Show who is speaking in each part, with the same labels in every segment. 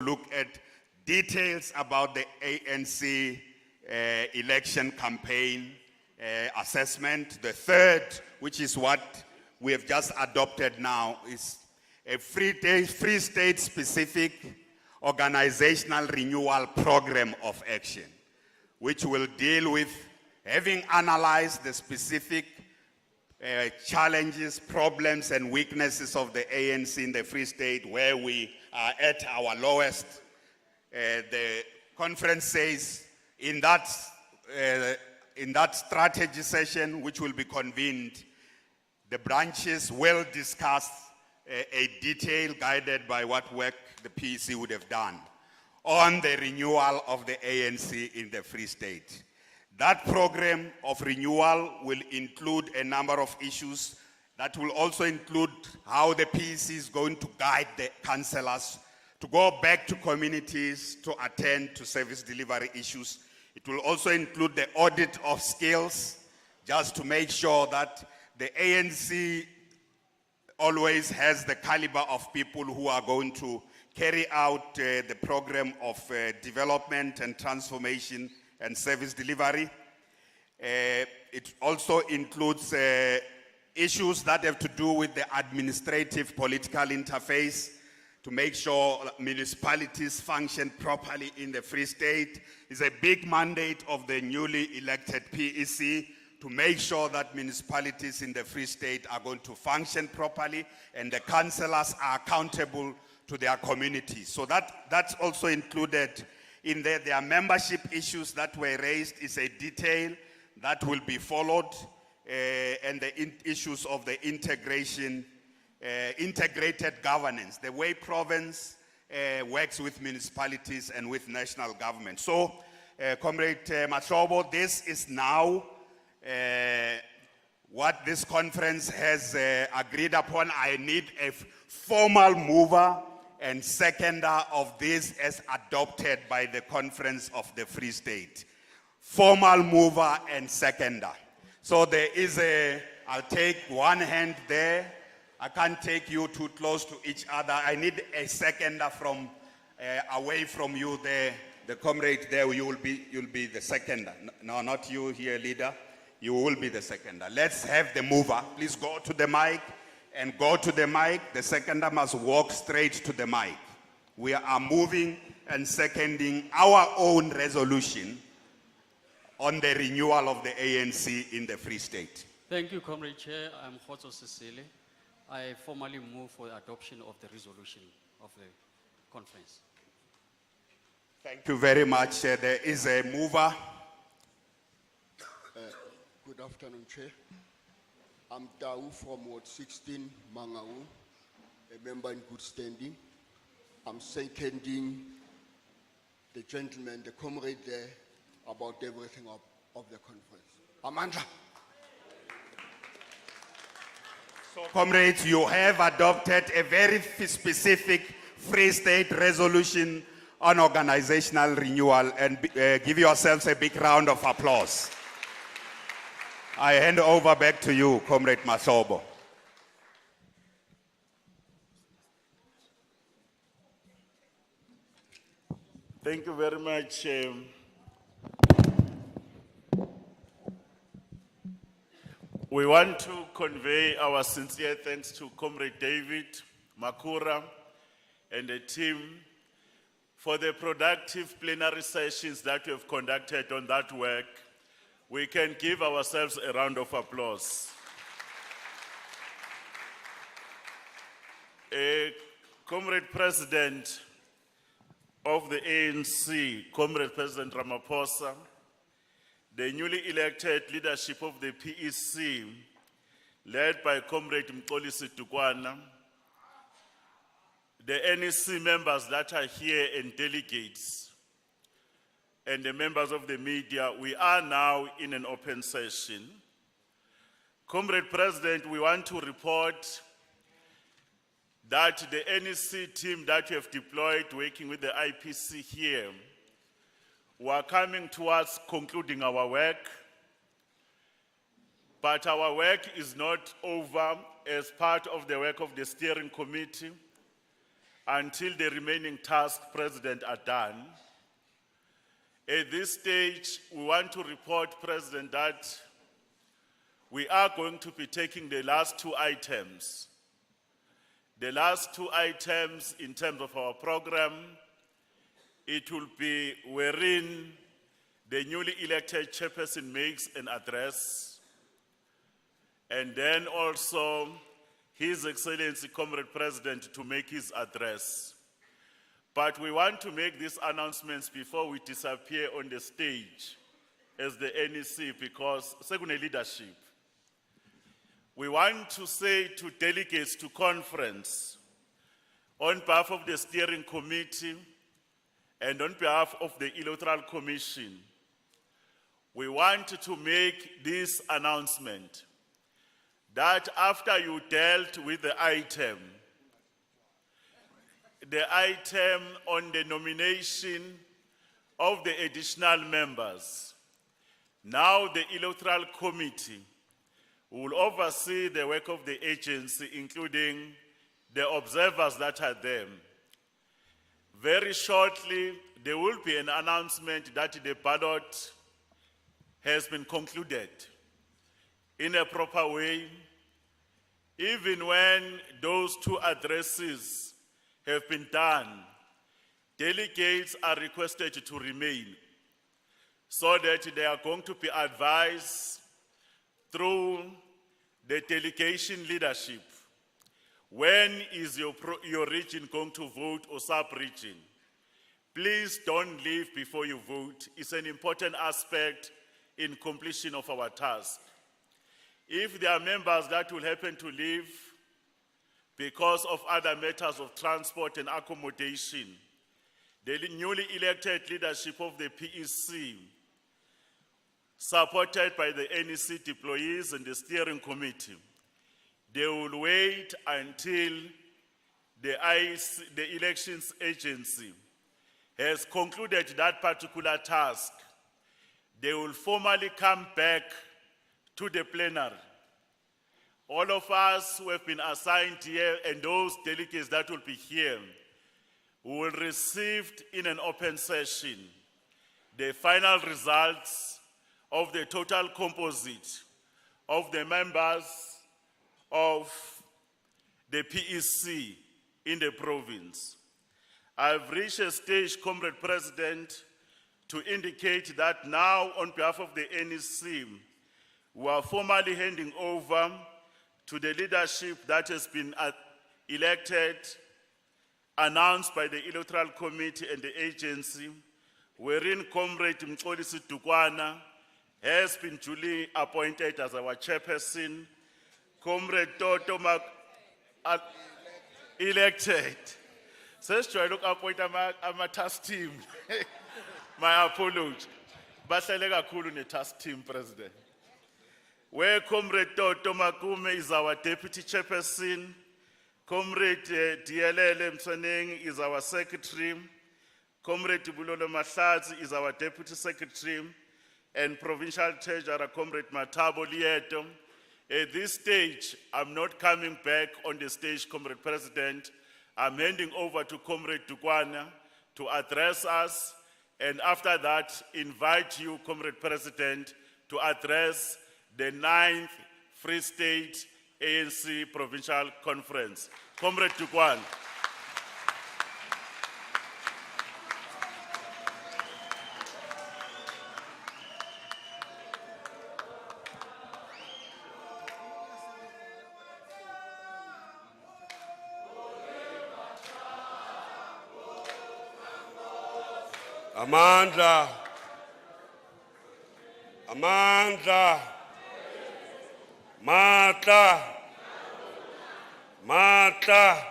Speaker 1: look at details about the ANC election campaign assessment. The third, which is what we have just adopted now, is a free state-specific organizational renewal program of action, which will deal with having analyzed the specific challenges, problems, and weaknesses of the ANC in the Free State, where we are at our lowest. The conference says in that strategy session, which will be convened, the branches will discuss a detail guided by what work the PEC would have done on the renewal of the ANC in the Free State. That program of renewal will include a number of issues. That will also include how the PEC is going to guide the councillors to go back to communities to attend to service delivery issues. It will also include the audit of skills, just to make sure that the ANC always has the caliber of people who are going to carry out the program of development and transformation and service delivery. It also includes issues that have to do with the administrative political interface, to make sure municipalities function properly in the Free State. It's a big mandate of the newly elected PEC to make sure that municipalities in the Free State are going to function properly and the councillors are accountable to their communities. So that's also included in there. There are membership issues that were raised. Is a detail that will be followed, and the issues of the integration, integrated governance, the way province works with municipalities and with national government. So, Comrade Mahlobo, this is now what this conference has agreed upon. I need a formal mover and seconder of this as adopted by the Conference of the Free State. Formal mover and seconder. So there is I'll take one hand there. I can't take you too close to each other. I need a seconder from away from you there. The comrade there, you'll be the seconder. No, not you here, leader. You will be the seconder. Let's have the mover. Please go to the mic and go to the mic. The seconder must walk straight to the mic. We are moving and seconding our own resolution on the renewal of the ANC in the Free State.
Speaker 2: Thank you, Comrade Chair. I'm Khotso Sisile. I formally move for the adoption of the resolution of the conference.
Speaker 1: Thank you very much. There is a mover.
Speaker 3: Good afternoon, Chair. I'm Dau from Ward 16, Mangaung, a member in good standing. I'm seconding the gentleman, the comrade there, about everything of the conference. Amandla.
Speaker 1: So, comrades, you have adopted a very specific Free State resolution on organizational renewal, and give yourselves a big round of applause. I hand over back to you, Comrade Mahlobo.
Speaker 4: Thank you very much. We want to convey our sincere thanks to Comrade David Makura and the team for the productive plenary sessions that we have conducted on that work. We can give ourselves a round of applause. Comrade President of the ANC, Comrade President Ramaphosa, the newly elected leadership of the PEC, led by Comrade Mxolisi Dukwana, the NEC members that are here and delegates, and the members of the media, we are now in an open session. Comrade President, we want to report that the NEC team that we have deployed working with the IPC here, we are coming towards concluding our work, but our work is not over. As part of the work of the steering committee, until the remaining tasks, President, are done. At this stage, we want to report, President, that we are going to be taking the last two items. The last two items in terms of our program, it will be wherein the newly elected chairperson makes an address, and then also His Excellency Comrade President to make his address. But we want to make these announcements before we disappear on the stage as the NEC, because second leadership. We want to say to delegates to conference, on behalf of the steering committee and on behalf of the Electoral Commission, we want to make this announcement that after you dealt with the item on the nomination of the additional members, now the Electoral Committee will oversee the work of the agency, including the observers that are there. Very shortly, there will be an announcement that the ballot has been concluded in a proper way. Even when those two addresses have been done, delegates are requested to remain so that they are going to be advised through the delegation leadership. When is your region going to vote or sub-region? Please don't leave before you vote. It's an important aspect in completion of our task. If there are members that will happen to leave because of other matters of transport and accommodation, the newly elected leadership of the PEC, supported by the NEC deployees and the steering committee, they will wait until the elections agency has concluded that particular task. They will formally come back to the plenary. All of us who have been assigned here and those delegates that will be here will receive in an open session the final results of the total composite of the members of the PEC in the province. I've reached a stage, Comrade President, to indicate that now on behalf of the NEC, we are formally handing over to the leadership that has been elected, announced by the Electoral Committee and the agency, wherein Comrade Mxolisi Dukwana has been duly appointed as our chairperson. Comrade Toto elected. Says to look appoint a task team. My apology. Basalega Kulu ne task team, President. Where Comrade Toto Makume is our deputy chairperson, Comrade DLL Msoneng is our secretary, Comrade Bulolo Mahlatsi is our deputy secretary, and provincial treasurer Comrade Matabo Lieto. At this stage, I'm not coming back on the stage, Comrade President. I'm handing over to Comrade Dukwana to address us, and after that, invite you, Comrade President, to address the 9th Free State ANC Provincial Conference. Comrade Dukwana.
Speaker 5: Amandla. Amandla. Matla. Matla.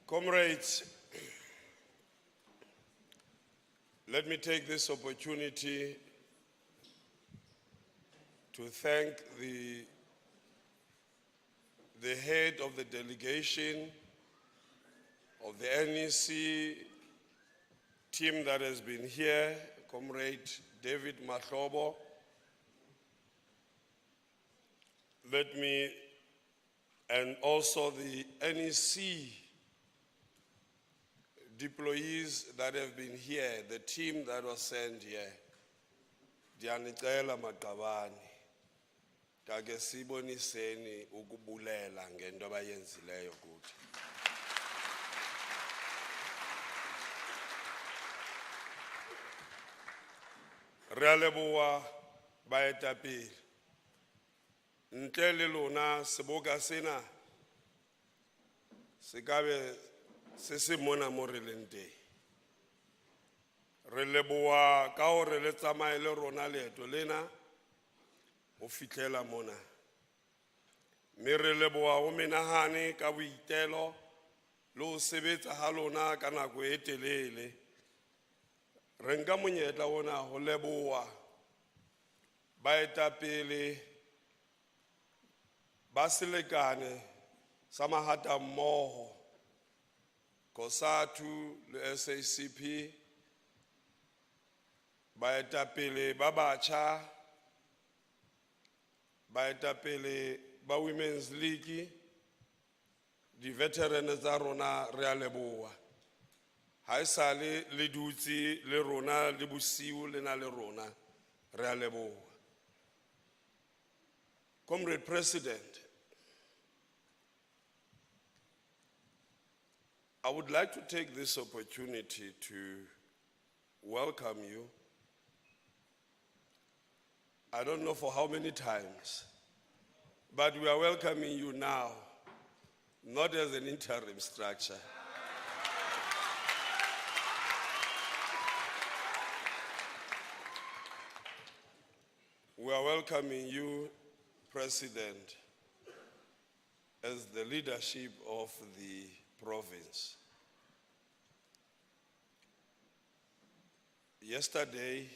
Speaker 5: Comrades, let me take this opportunity to thank the head of the delegation of the NEC team that has been here, Comrade David Mahlobo. Let me and also the NEC deployees that have been here, the team that was sent here. Diyanicela Maqabane, take siboniseni ukubulela ngento abayenzileyo kuthi. Re a leboha baetapele. Ntle le lona seboka sena se ka be se se mona mo re leng teng. Re leboha ka hore le tsamaye le rona leeto lena ho fihlela mona. Mme re leboha ho menahane ka boitelo le ho sebetsa ha lona ka nako e telele. Re nka monyetla ona ho leboha baetapele ba selekane sa mahatammoho COSATU le SACP, baetapele ba batjha, baetapele ba Women's League, di veterans tsa rona re a leboha. Ha esale le dutse le rona le bosiu le na le rona re a leboha. Comrade President, I would like to take this opportunity to welcome you. I don't know for how many times, but we are welcoming you now, not as an interim structure. We are welcoming you, President, as the leadership of the province. Yesterday,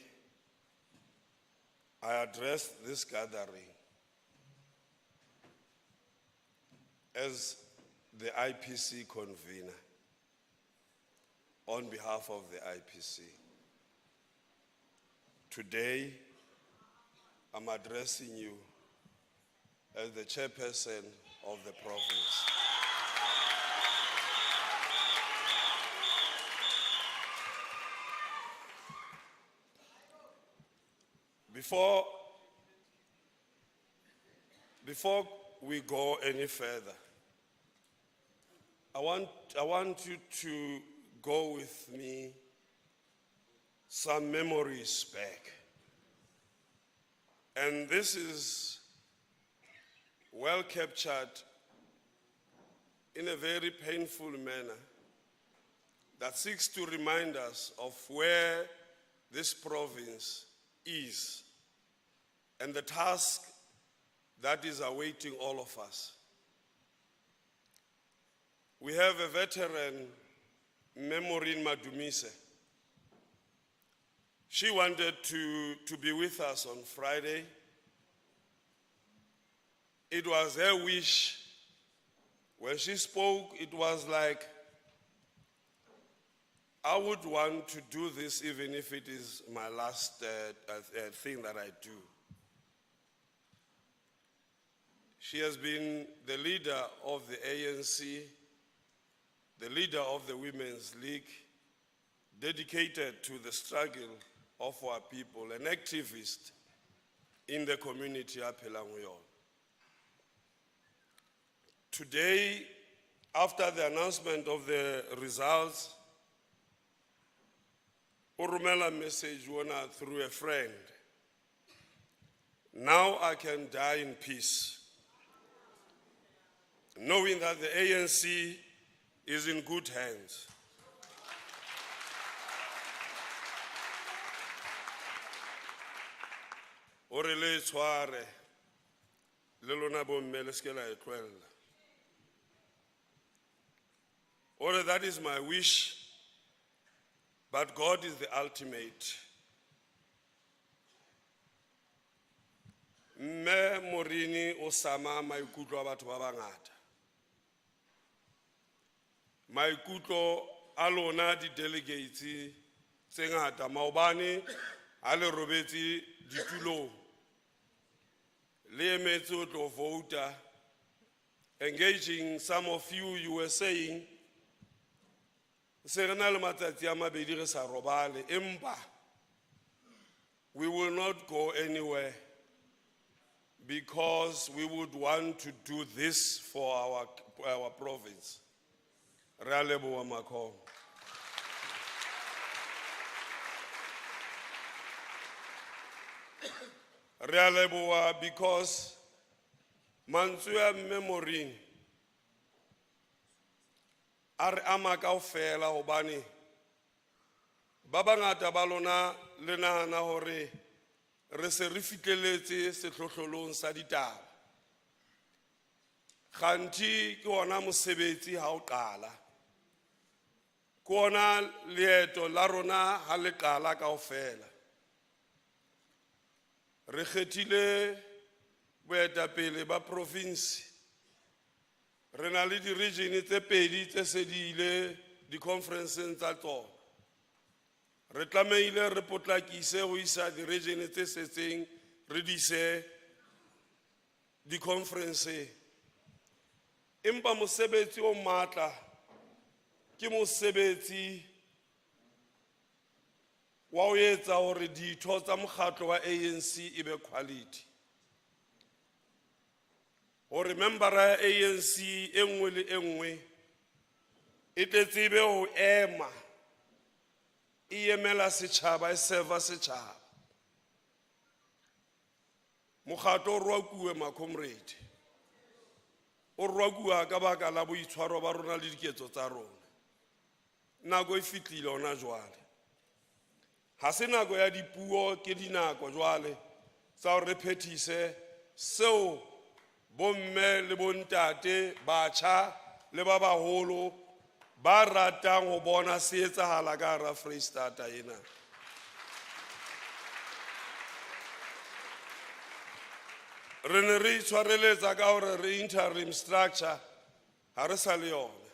Speaker 5: I addressed this gathering as the IPC convener on behalf of the IPC. Today, I'm addressing you as the chairperson of the province. Before we go any further, I want you to go with me some memories back. And this is well captured in a very painful manner that seeks to remind us of where this province is and the task that is awaiting all of us. We have a veteran, Maureen Madumise. She wanted to be with us on Friday. It was her wish. When she spoke, it was like, I would want to do this even if it is my last thing that I do. She has been the leader of the ANC, the leader of the Women's League, dedicated to the struggle of our people, an activist in the community of Pelanguyol. Today, after the announcement of the results, Urumela message through a friend. Now I can die in peace, knowing that the ANC is in good hands. Orele tshware le lona bomme le ske la e tlohella. Ore, that is my wish, but God is the ultimate. Mme Morini o sama maikutlo a batho ba bangata. Maikutlo a lona di delegates tse ngata maobane a le robetse ditulong. Le emetse o tlo vouta engaging some of you, you were saying, se re na le matsatsi a mabedi re sa robale, empa we will not go anywhere because we would want to do this for our province. Re a leboha Mangaung. Re a leboha because mantswe a memory a re ama kaofela hobane ba bangata ba lona le nahana hore re se re fitlheletse sehlohlolong sa ditaba. Kganthi ke ona mosebetsi ha o qala, ke ona leeto la rona ha le qala kaofela. Re kgethile boetapele ba province, re na le di-region tse pedi tse se di ile di-conferenceng tsa tsona. Re tlameile re potlakise ho isa di-region tse setseng re di ise di-conferenceng. Empa mosebetsi o matla ke mosebetsi wa ho etsa hore ditho tsa mokgatlo wa ANC e be quality. Hore membera ya ANC e nngwe le e nngwe e tle tsebe ho ema, e emela setjhaba, e serva setjhaba. Mokgatlo o rwakuwe ma comrade, o rwakuwa ka baka la boitshwaro ba rona le diketso tsa rona. Nako e fitlile hona jwale, ha se nako ya dipuo, ke dinako jwale tsa hore re phethise seo bomme le bontate, batjha le ba baholo ba ratang ho bona se etsahala ka hara Freistata ena. Re ne re itshwareletsa ka hore re interim structure ha re sa le yona.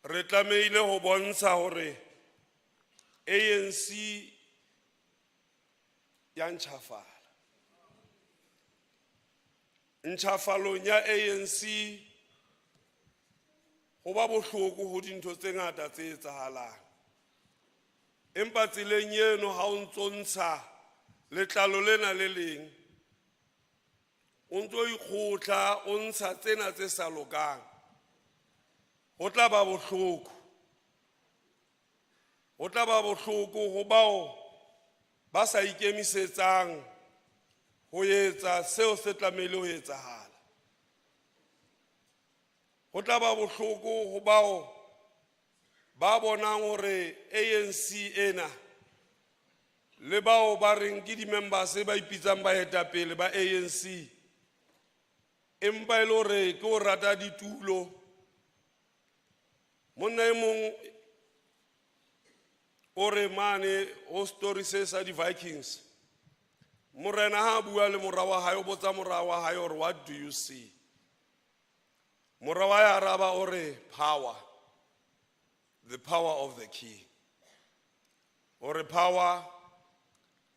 Speaker 5: Re tlameile ho bontsha hore ANC ya ntjhafala. Ntjhafalong ya ANC ho ba bohloko ho dintho tse ngata tse etsahalang. Empa tseleng eno ha o ntshontsha letlalo lena le leng, o ntso ikgotla o ntsha tsena tse sa lokang, ho tla ba bohloko. Ho tla ba bohloko ho bao ba sa ikemisetsang ho etsa seo se tlamehile ho etsahala. Ho tla ba bohloko ho bao ba bonang hore ANC ena le bao ba reng ke di-members ba ipitsang baetapele ba ANC, empa e le hore ke ho rata ditulo. Monna e mong o re mane ho story se sa di-Vikings, morena ha bua le mora wa hae, o botsa mora wa hae hore what do you see? Mora wa hae araba o re power, the power of the king. Or power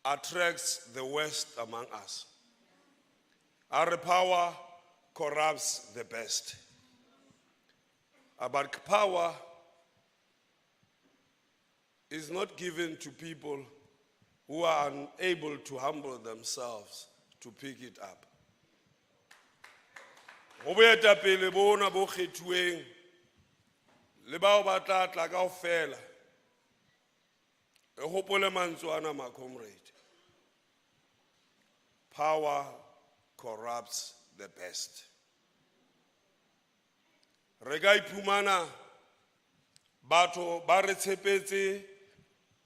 Speaker 5: attracts the worst among us. Our power corrupts the best. But power is not given to people who are unable to humble themselves to pick it up. Ho boetapele bona bo kgethuweng le bao ba tla tla kaofela, e hopole mantswe ana ma comrade. Power corrupts the best. Re ka iphumana batho ba re tshepetse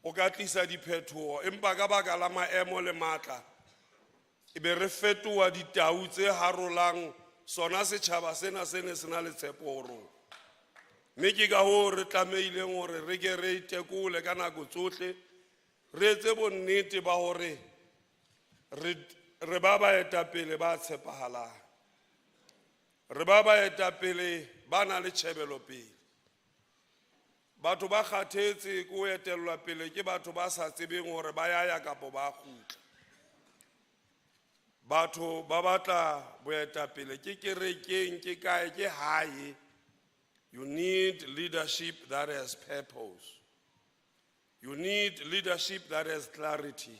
Speaker 5: o ka tlisa diphetoho, empa ka baka la maemo le matla e be re fetoha ditau tse harolang sona setjhaba sena se ne se na le tshepo ho rona. Mme ke ka hoo re tlameileng hore re ke re itekole ka nako tsohle, re etse bonnete ba hore re ba baetapele ba tshepahalang, re ba baetapele ba na le tjhebelo pele. Batho ba kgathetse ko etellwa pele ke batho ba sa tsebeng hore ba ya kapo ba kgutla. batho ba batla boetapele ke kerekeng ke kae ke hae. You need leadership that has purpose. You need leadership that has clarity.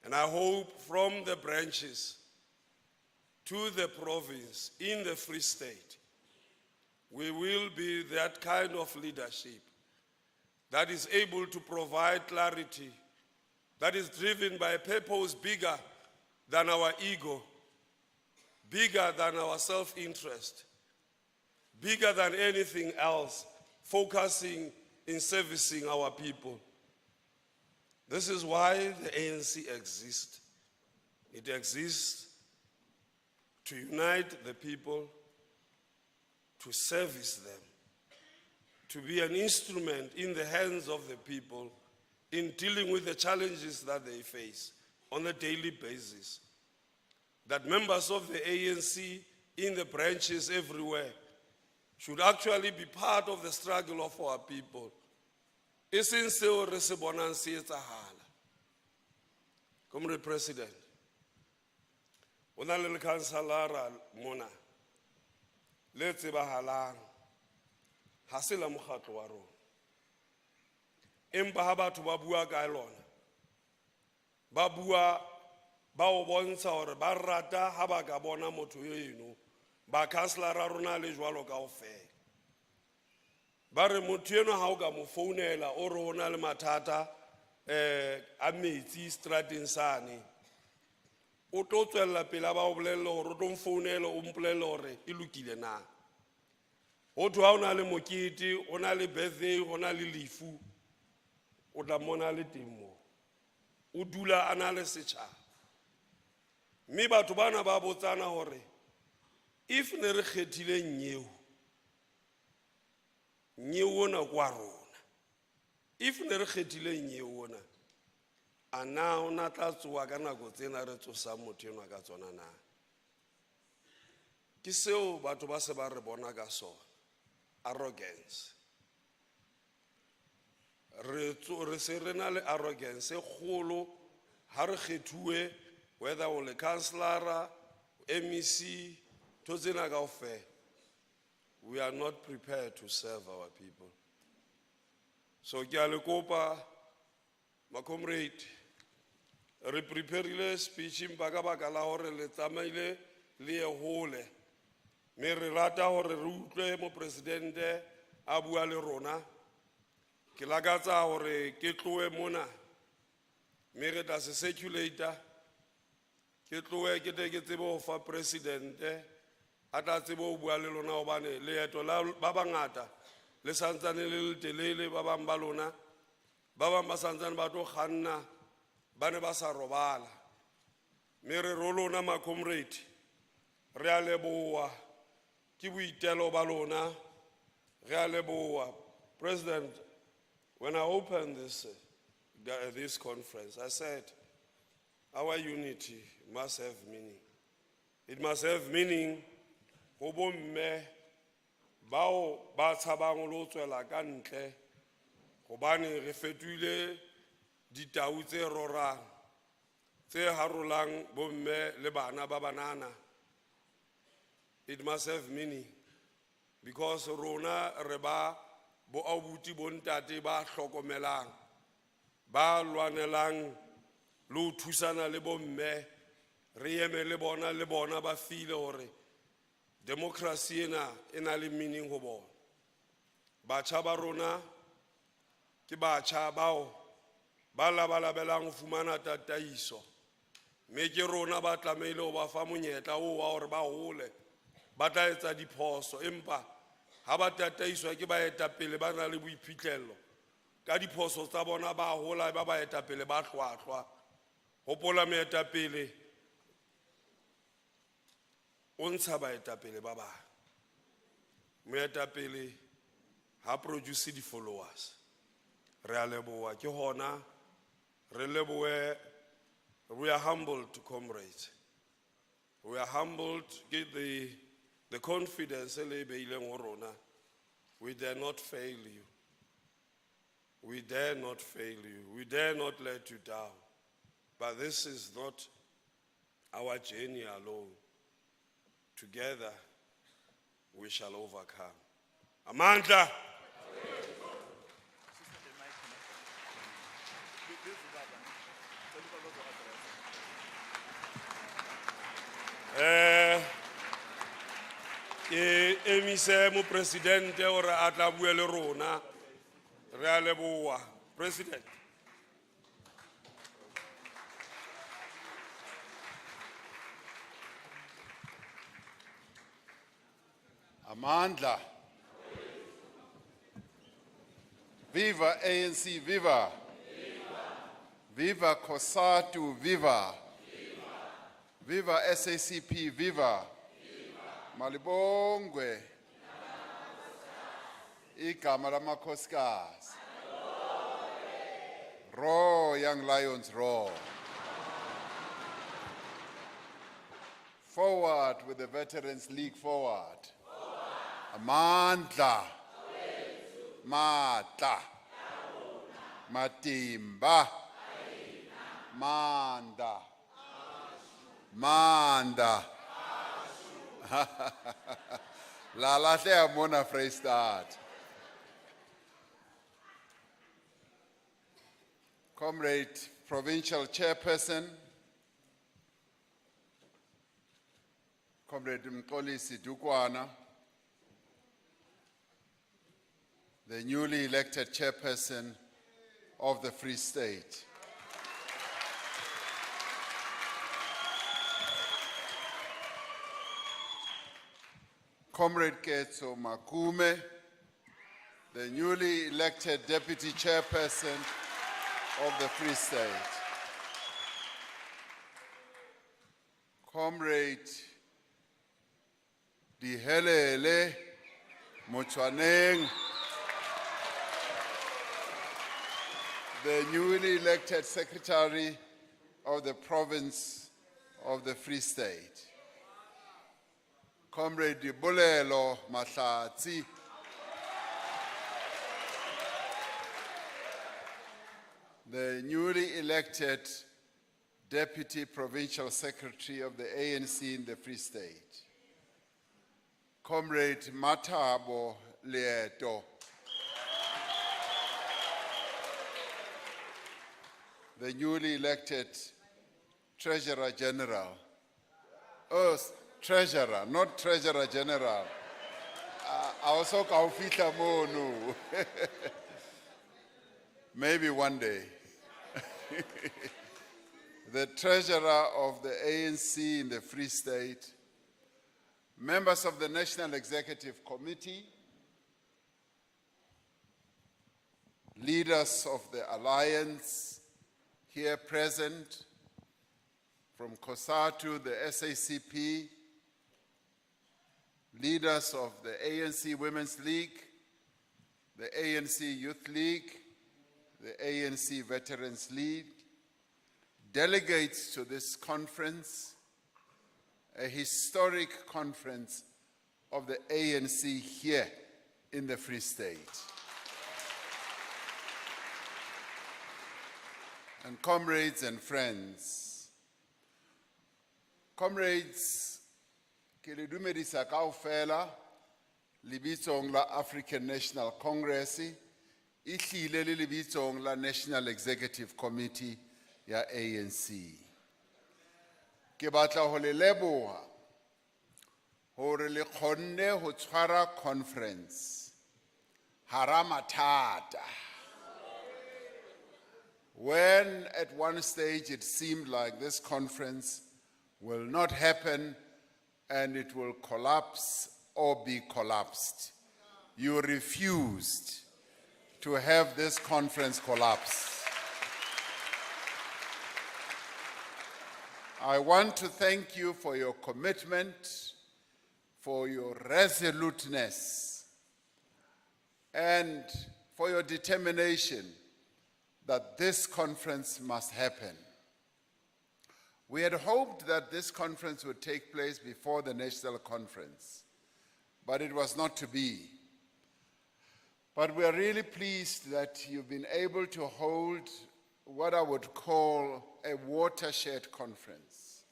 Speaker 5: And I hope from the branches to the province in the Free State, we will be that kind of leadership that is able to provide clarity, that is driven by a purpose bigger than our ego, bigger than our self-interest, bigger than anything else, focusing in servicing our people. This is why the ANC exists. It exists to unite the people, to service them, to be an instrument in the hands of the people in dealing with the challenges that they face on a daily basis. That members of the ANC in the branches everywhere should actually be part of the struggle of our people. Isn't seo re se bonang se etsahala. Comrade President, o na le lekhanselara mona le tsebahalang ha se la mokgatlo wa rona. Empa ha batho ba bua ka lona, ba bua ba o bontsha hore ba rata ha ba ka bona motho eno ba khanselara rona le jwalo kaofela. Ba re motho eno ha o ka mo founela o re o na le mathata a metsi strateng sane, o tlo tswella pele ba o bolelle hore o tlo mfounela o mpolelle hore e lokile na. Ho thwe ha o na le mokete, o na le birthday, o na le lefu, o tla mona le teng moo. O dula a na le setjhaba. Mme batho bana ba botsana hore if ne re kgethile nyeo ona kwa rona, if ne re kgethile nyeo ona, a na ona tla tsoa ka nako tsena re tsosa motho enwa ka tsona na. Ke seo batho ba se ba re bona ka sona, arrogance. Re se re na le arrogance e kgolo ha re kgethuwe, whether o le councillora, MEC, to tsena kaofela. We are not prepared to serve our people. So ke a le kopa ma comrade, re preparile speech mpa ka baka la hore le tsamaile le ye hole. Me re rata hore re utlwe mo presidente a bua le rona. Ke lakatsa hore ke tloe mona, me re tla se circulator, ke tloe ke te ke tsebe ho fa presidente a tla tsebe ho bua le lona hobane leeto la ba bangata le santsane le telele, ba bang ba lona ba bang ba santsane ba tlo kganna ba ne ba sa robala. Me re ro lona ma comrade re a leboha ke boitelo ba lona, re a leboha. President, when I opened this conference, I said our unity must have meaning. It must have meaning go bomme bao ba tshabang lo tswela ka ntle gobane re fetule ditau tse rorang tse harolang bomme le bana ba banana. It must have meaning because rona re ba bo abuti bontate ba hlokomelang ba lwanelang lo thusana le bomme, re eme le bona ba file hore democracy ena le meaning ho bona. Batjha ba rona ke batjha bao ba labalabelang ho fumana tataiso, me ke rona ba tlameile ho ba fa monyetla o wa hore ba hole, ba tla etsa diphoso empa ha ba tataiswa ke baetapele ba na le boiphihlello ka diphoso tsa bona ba hola ba baetapele ba hlwahlwa. Hopola moetapele o ntsha baetapele ba bang, moetapele ha produce di followers. Re a leboha ke hona re lebohe. We are humbled, comrades. We are humbled get the confidence le beileng ho rona. We dare not fail you. We dare not fail you. We dare not let you down. But this is not our journey alone. Together, we shall overcome. Amandla. Ke emise mo presidente ore a tla bua le rona. Re a leboha. President.
Speaker 6: Amandla. Viva ANC, viva. Viva COSATU, viva. Viva SACP, viva. Malibongwe. Igama lamakhosikazi. Roar, young lions, roar. Forward with the Veterans League, forward. Amandla. Matla. Matimba. Manda. Manda. La lahle amona Freystad. Comrade Provincial Chairperson, Comrade Mxolisi Dukwana, the newly elected Chairperson of the Free State. Comrade Ketso Makume, the newly elected Deputy Chairperson of the Free State. Comrade Dihelele Mochwaneng, the newly elected Secretary of the Province of the Free State. Comrade Bolelo Mahlatsi, the newly elected Deputy Provincial Secretary of the ANC in the Free State. Comrade Matabo Leeto, the newly elected Treasurer General. Oh, Treasurer, not Treasurer General. I also kaufita monu. Maybe one day. The Treasurer of the ANC in the Free State, members of the National Executive Committee, leaders of the Alliance here present, from COSATU, the SACP, leaders of the ANC Women's League, the ANC Youth League, the ANC Veterans League, delegates to this conference, a historic conference of the ANC here in the Free State. And comrades and friends, comrades, ke le dumedisa kaofela lebitsong la African National Congress, ihlile le lebitsong la National Executive Committee ya ANC. Ke batla ho le leboha hore le kgonne ho tshwara conference hara mathata. When at one stage it seemed like this conference will not happen and it will collapse or be collapsed, you refused to have this conference collapse. I want to thank you for your commitment, for your resoluteness, and for your determination that this conference must happen. We had hoped that this conference would take place before the national conference, but it was not to be. But we are really pleased that you've been able to hold what I would call a watershed conference,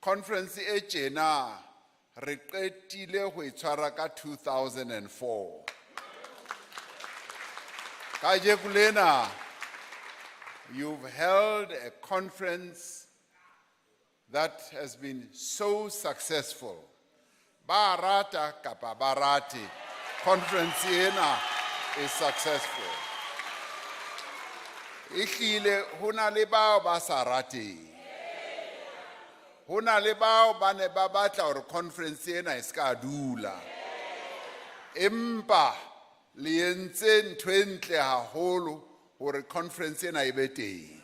Speaker 6: Conference e tjena re qetile ho e tshwara ka 2004. Kajeko lena, you've held a conference that has been so successful. Barata kapa barati, conference ena is successful. Ihlile hona le bao ba sa rateng. Hona le bao ba ne ba batla hore conference ena e ska dula. Empa le entse ntho e ntle haholo hore conference ena e be teng.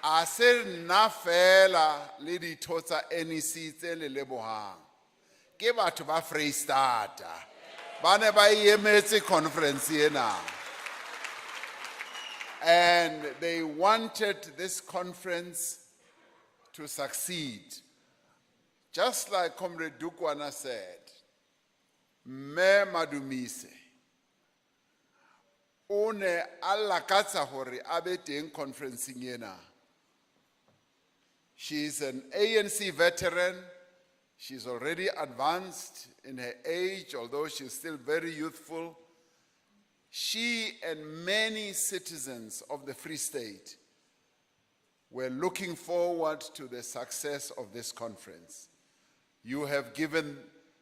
Speaker 6: A se nna fela le ditho tsa NEC tse le lebohang. Ke batho ba Freistata ba ne ba emetse conference ena. And they wanted this conference to succeed. Just like Comrade Dukwana said, Me Madumise o ne a lakatsa hore a be teng conferenceng ena. She is an ANC veteran. She's already advanced in her age, although she's still very youthful. She and many citizens of the Free State were looking forward to the success of this conference. You have given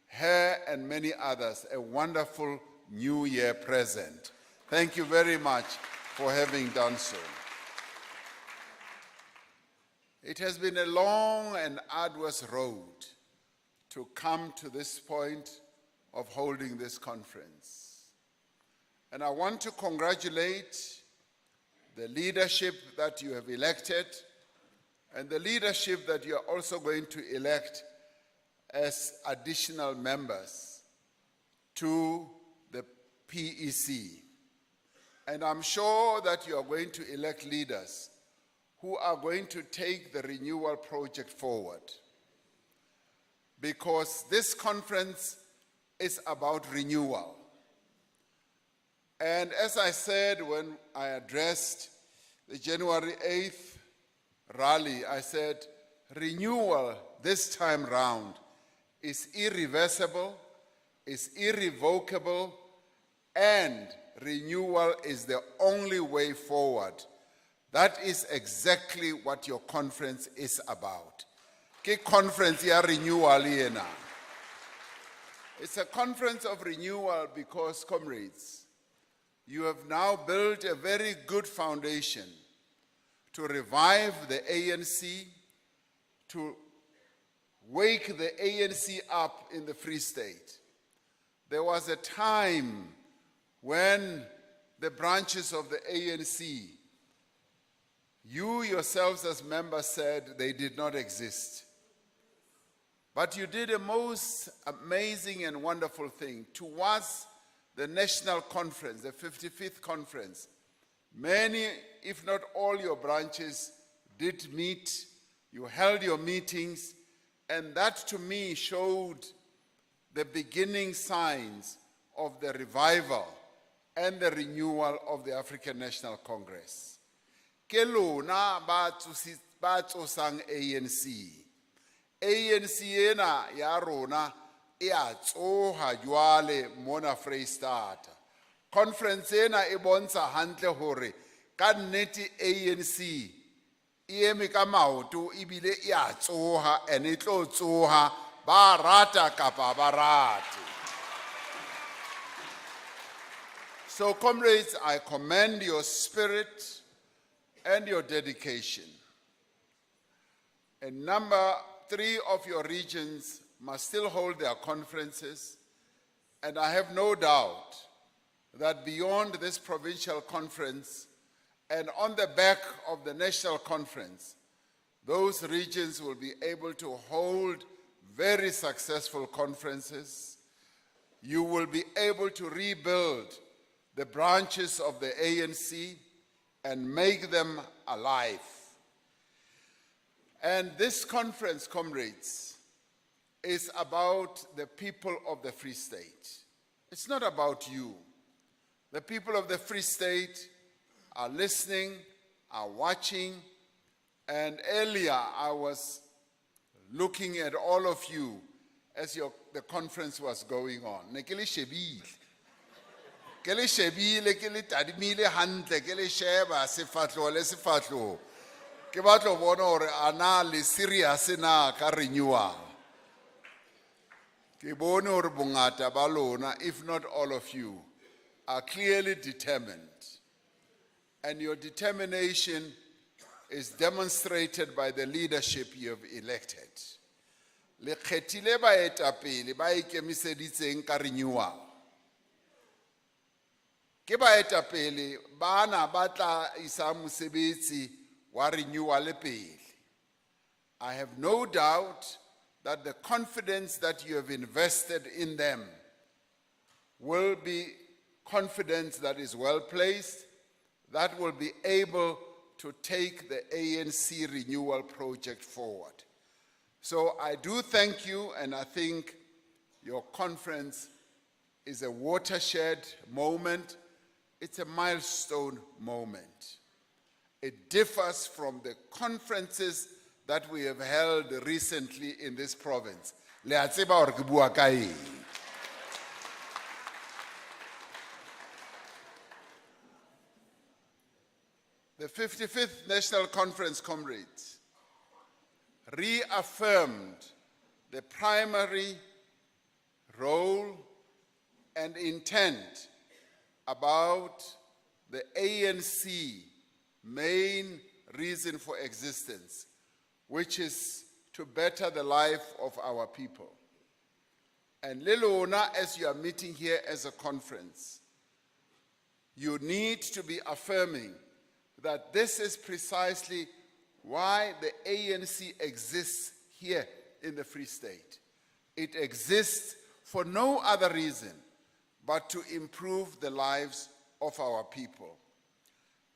Speaker 6: her and many others a wonderful New Year present. Thank you very much for having done so. It has been a long and arduous road to come to this point of holding this conference. And I want to congratulate the leadership that you have elected and the leadership that you are also going to elect as additional members to the PEC. And I'm sure that you are going to elect leaders who are going to take the renewal project forward. Because this conference is about renewal. And as I said when I addressed the January 8th rally, I said, renewal this time round is irreversible, is irrevocable, and renewal is the only way forward. That is exactly what your conference is about. Ke conference ya renewal ena. It's a conference of renewal because, comrades, you have now built a very good foundation to revive the ANC, to wake the ANC up in the Free State. There was a time when the branches of the ANC, you yourselves as members said they did not exist. But you did a most amazing and wonderful thing. Towards the national conference, the 55th conference, many, if not all your branches did meet, you held your meetings, and that to me showed the beginning signs of the revival and the renewal of the African National Congress. Ke lona ba tsosang ANC. ANC ena ya rona e a tsoha jwale mona Freistata. Conference ena e bontsha hantle hore ka nnete ANC e eme ka maoto ebile e a tsoha and e tlo tsoha ba rata kapa ba rate. So comrades, I commend your spirit and your dedication. And number 3 of your regions must still hold their conferences, and I have no doubt that beyond this provincial conference and on the back of the national conference, those regions will be able to hold very successful conferences. You will be able to rebuild the branches of the ANC and make them alive. And this conference, comrades, is about the people of the Free State. It's not about you. The people of the Free State are listening, are watching, and earlier I was looking at all of you as the conference was going on. Ne ke le shebile. Ke le shebile, ke le tadimile hantle, ke le sheba sefatlo le sefatlo. Ke batlo bona hore ana le serious na ka renewal. Ke bone hore bongata ba lona, if not all of you, are clearly determined. And your determination is demonstrated by the leadership you have elected. Le kgethile baetapele ba ikemiseditseng ka renewal. Ke baetapele bana ba tla isa mosebetsi wa renewal pele. I have no doubt that the confidence that you have invested in them will be confidence that is well placed, that will be able to take the ANC renewal project forward. So I do thank you, and I think your conference is a watershed moment. It's a milestone moment. It differs from the conferences that we have held recently in this province. Le a tseba hore ke bua ka eng. The 55th National Conference, comrades, reaffirmed the primary role and intent about the ANC main reason for existence, which is to better the life of our people. And Lelona, as you are meeting here as a conference, you need to be affirming that this is precisely why the ANC exists here in the Free State. It exists for no other reason but to improve the lives of our people.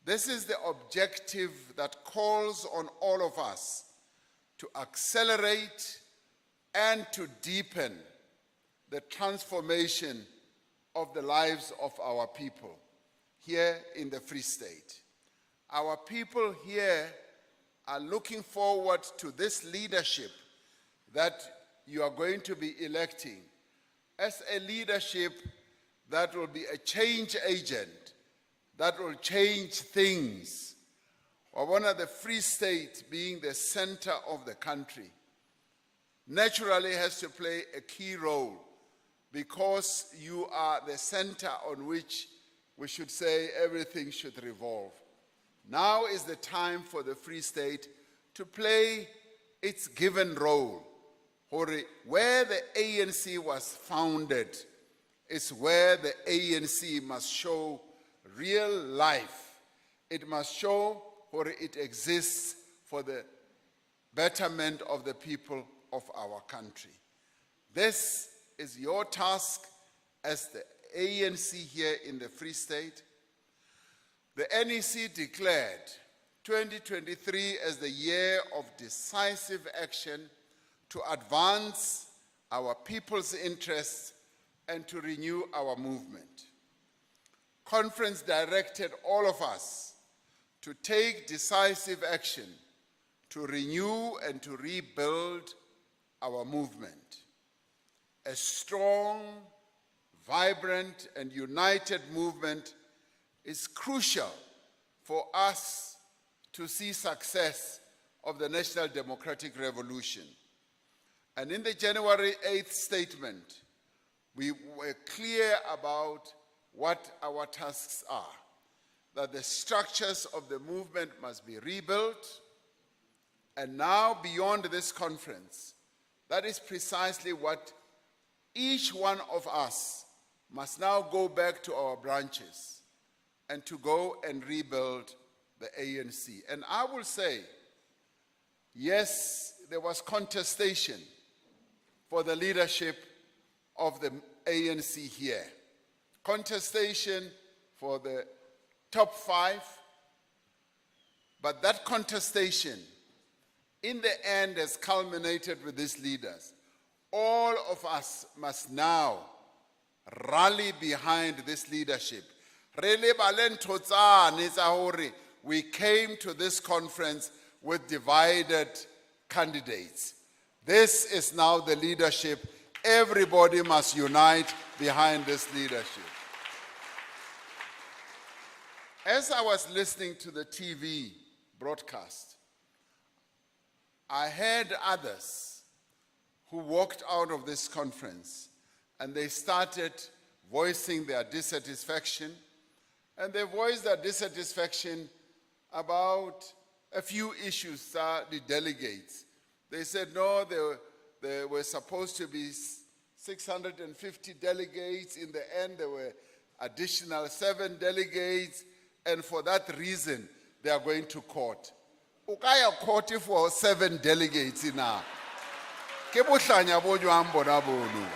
Speaker 6: This is the objective that calls on all of us to accelerate and to deepen the transformation of the lives of our people here in the Free State. Our people here are looking forward to this leadership that you are going to be electing as a leadership that will be a change agent, that will change things. One of the Free State being the center of the country naturally has to play a key role because you are the center on which we should say everything should revolve. Now is the time for the Free State to play its given role. Where the ANC was founded is where the ANC must show real life. It must show it exists for the betterment of the people of our country. This is your task as the ANC here in the Free State. The NEC declared 2023 as the year of decisive action to advance our people's interests and to renew our movement. Conference directed all of us to take decisive action to renew and to rebuild our movement. A strong, vibrant, and united movement is crucial for us to see success of the National Democratic Revolution. And in the January 8th statement, we were clear about what our tasks are, that the structures of the movement must be rebuilt. And now, beyond this conference, that is precisely what each one of us must now go back to our branches and to go and rebuild the ANC. And I will say, yes, there was contestation for the leadership of the ANC here. Contestation for the top 5. But that contestation, in the end, has culminated with these leaders. All of us must now rally behind this leadership. We came to this conference with divided candidates. This is now the leadership. Everybody must unite behind this leadership. As I was listening to the TV broadcast, I heard others who walked out of this conference and they started voicing their dissatisfaction, and they voiced their dissatisfaction about a few issues that the delegates. They said, no, there were supposed to be 650 delegates. In the end, there were additional 7 delegates, and for that reason, they are going to court. Ukaya court for 7 delegates now. Ke bohlanya bo jwang bona bono.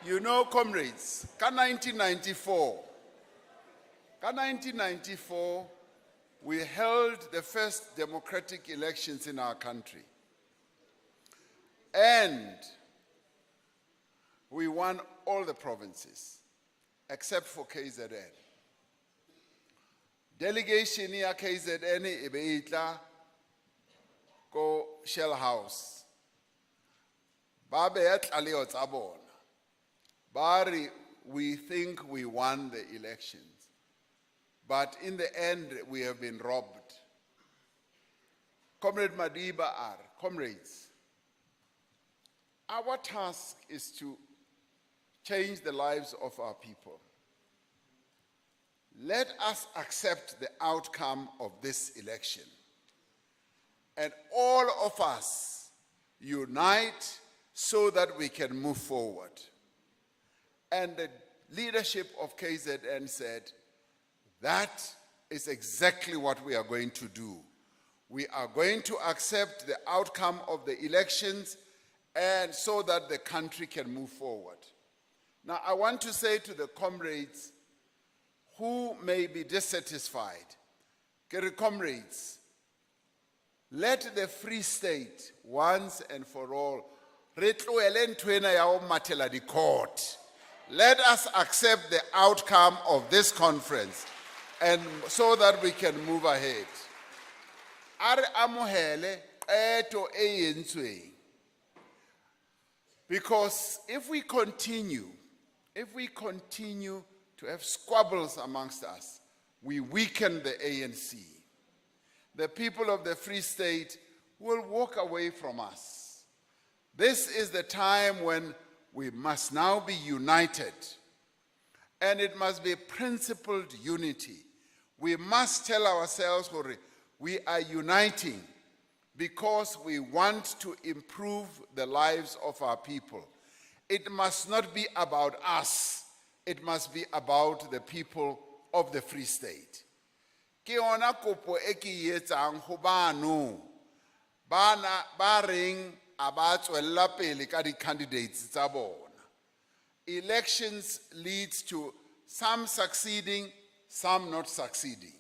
Speaker 6: You know, comrades, ka 1994, we held the first democratic elections in our country. And we won all the provinces, except for KZN. Delegation ya KZN ibe itla ko Shell House. Babe yatlaliyo tsa bona. Bari, we think we won the elections, but in the end, we have been robbed. Comrade Madiba comrades, our task is to change the lives of our people. Let us accept the outcome of this election, and all of us unite so that we can move forward. And the leadership of KZN said, that is exactly what we are going to do. We are going to accept the outcome of the elections, and so that the country can move forward. Now, I want to say to the comrades who may be dissatisfied, comrades, let the Free State once and for all court. Let us accept the outcome of this conference, and so that we can move ahead. Are amohele eto eyenzwe. Because if we continue to have squabbles amongst us, we weaken the ANC. The people of the Free State will walk away from us. This is the time when we must now be united, and it must be principled unity. We must tell ourselves we are uniting because we want to improve the lives of our people. It must not be about us. It must be about the people of the Free State. Ke ona kopo e ke etsang ho bano bana ba reng a ba tswella pele ka di candidates tsa bona. Elections leads to some succeeding, some not succeeding.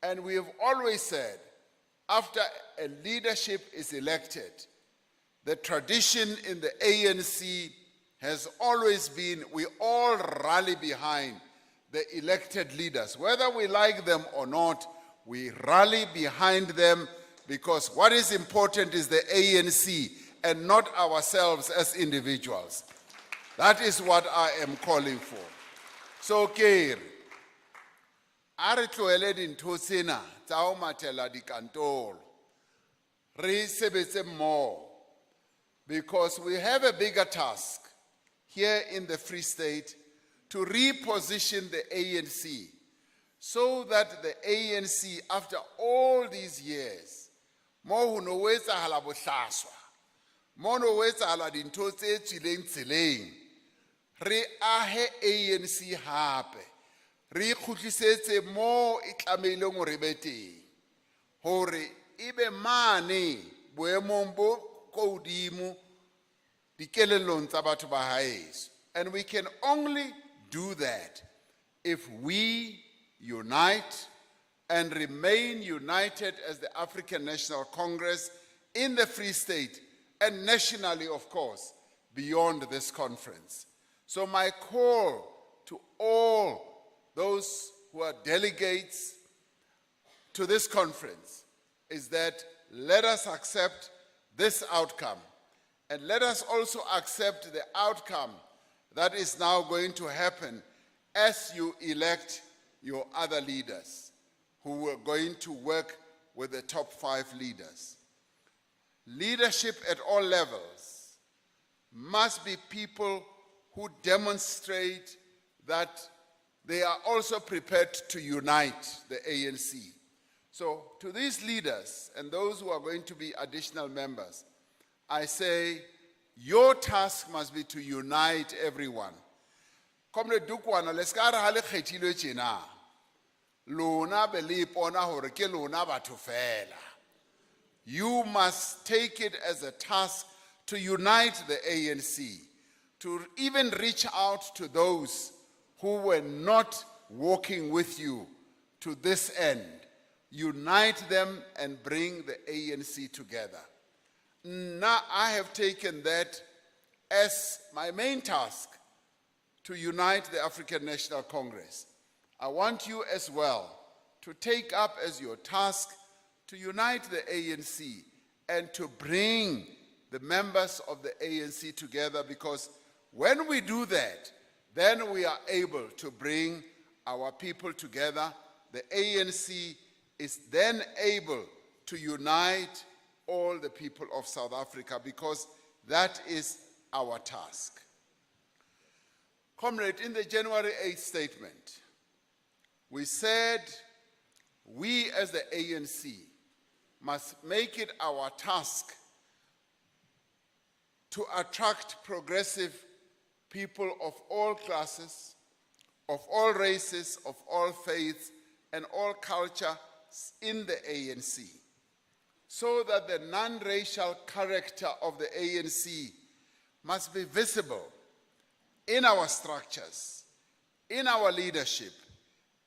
Speaker 6: And we have always said, after a leadership is elected, the tradition in the ANC has always been we all rally behind the elected leaders. Whether we like them or not, we rally behind them, because what is important is the ANC and not ourselves as individuals. That is what I am calling for. So, Kere, are tloele dintho tsena tsa ho mathela dikantoro. Re sebetse mmoho, because we have a bigger task here in the Free State to reposition the ANC so that the ANC, after all these years, mo ho no etsahala bohlaswa, mo no etsahala dintho tse tswileng tseleng, re ahe ANC hape, re khutlisetse mo e tlameileng hore be teng, hore ibe mane boemong bo kodimo dikelellong tsa batho ba haeso. And we can only do that if we unite and remain united as the African National Congress in the Free State, and nationally, of course, beyond this conference. So my call to all those who are delegates to this conference is that let us accept this outcome, and let us also accept the outcome that is now going to happen as you elect your other leaders who are going to work with the top 5 leaders. Leadership at all levels must be people who demonstrate that they are also prepared to unite the ANC. So to these leaders and those who are going to be additional members, I say your task must be to unite everyone. Comrade Dukwana, leskara hale kgethilwe tjena. Lona be le ipona hore ke lona batho fela. You must take it as a task to unite the ANC, to even reach out to those who were not walking with you to this end. Unite them and bring the ANC together. Now I have taken that as my main task, to unite the African National Congress. I want you as well to take up as your task to unite the ANC and to bring the members of the ANC together, because when we do that, then we are able to bring our people together. The ANC is then able to unite all the people of South Africa, because that is our task. Comrade, in the January 8th statement, we said we as the ANC must make it our task to attract progressive people of all classes, of all races, of all faiths, and all cultures in the ANC, so that the non-racial character of the ANC must be visible in our structures, in our leadership,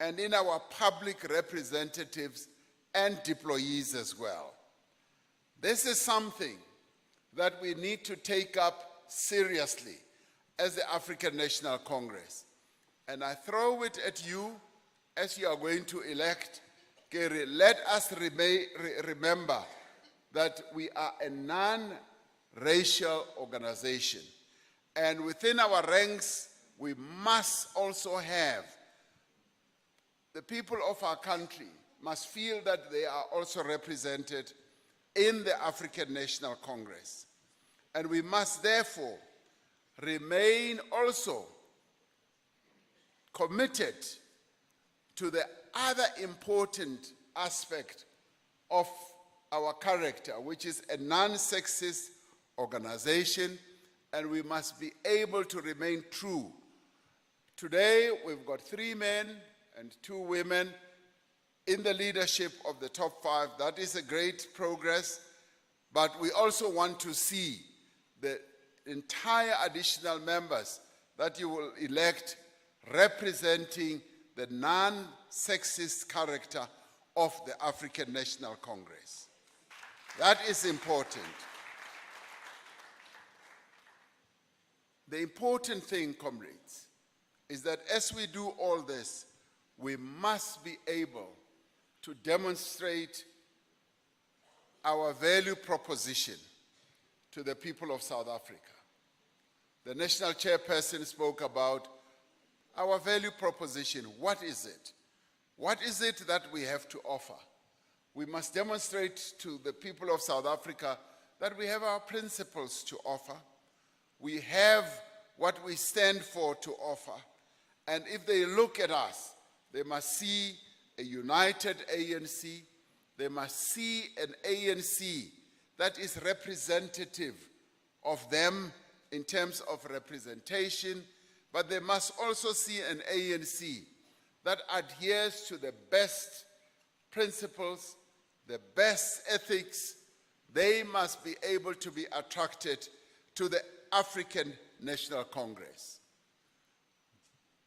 Speaker 6: and in our public representatives and deployees as well. This is something that we need to take up seriously as the African National Congress. And I throw it at you as you are going to elect. Gary, let us remember that we are a non-racial organization. And within our ranks, we must also have the people of our country must feel that they are also represented in the African National Congress. And we must therefore remain also committed to the other important aspect of our character, which is a non-sexist organization, and we must be able to remain true. Today, we've got 3 men and 2 women in the leadership of the top 5. That is a great progress, but we also want to see the entire additional members that you will elect representing the non-sexist character of the African National Congress. That is important. The important thing, comrades, is that as we do all this, we must be able to demonstrate our value proposition to the people of South Africa. The national chairperson spoke about our value proposition. What is it? What is it that we have to offer? We must demonstrate to the people of South Africa that we have our principles to offer. We have what we stand for to offer. And if they look at us, they must see a united ANC. They must see an ANC that is representative of them in terms of representation, but they must also see an ANC that adheres to the best principles, the best ethics. They must be able to be attracted to the African National Congress.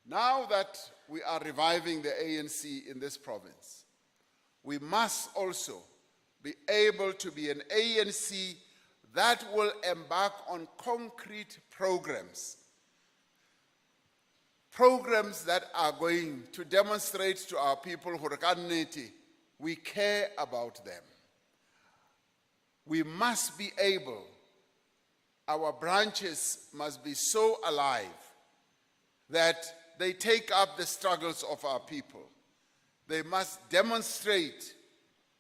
Speaker 6: Now that we are reviving the ANC in this province, we must also be able to be an ANC that will embark on concrete programs that are going to demonstrate to our people, we care about them. we must be able, our branches must be so alive that they take up the struggles of our people. They must demonstrate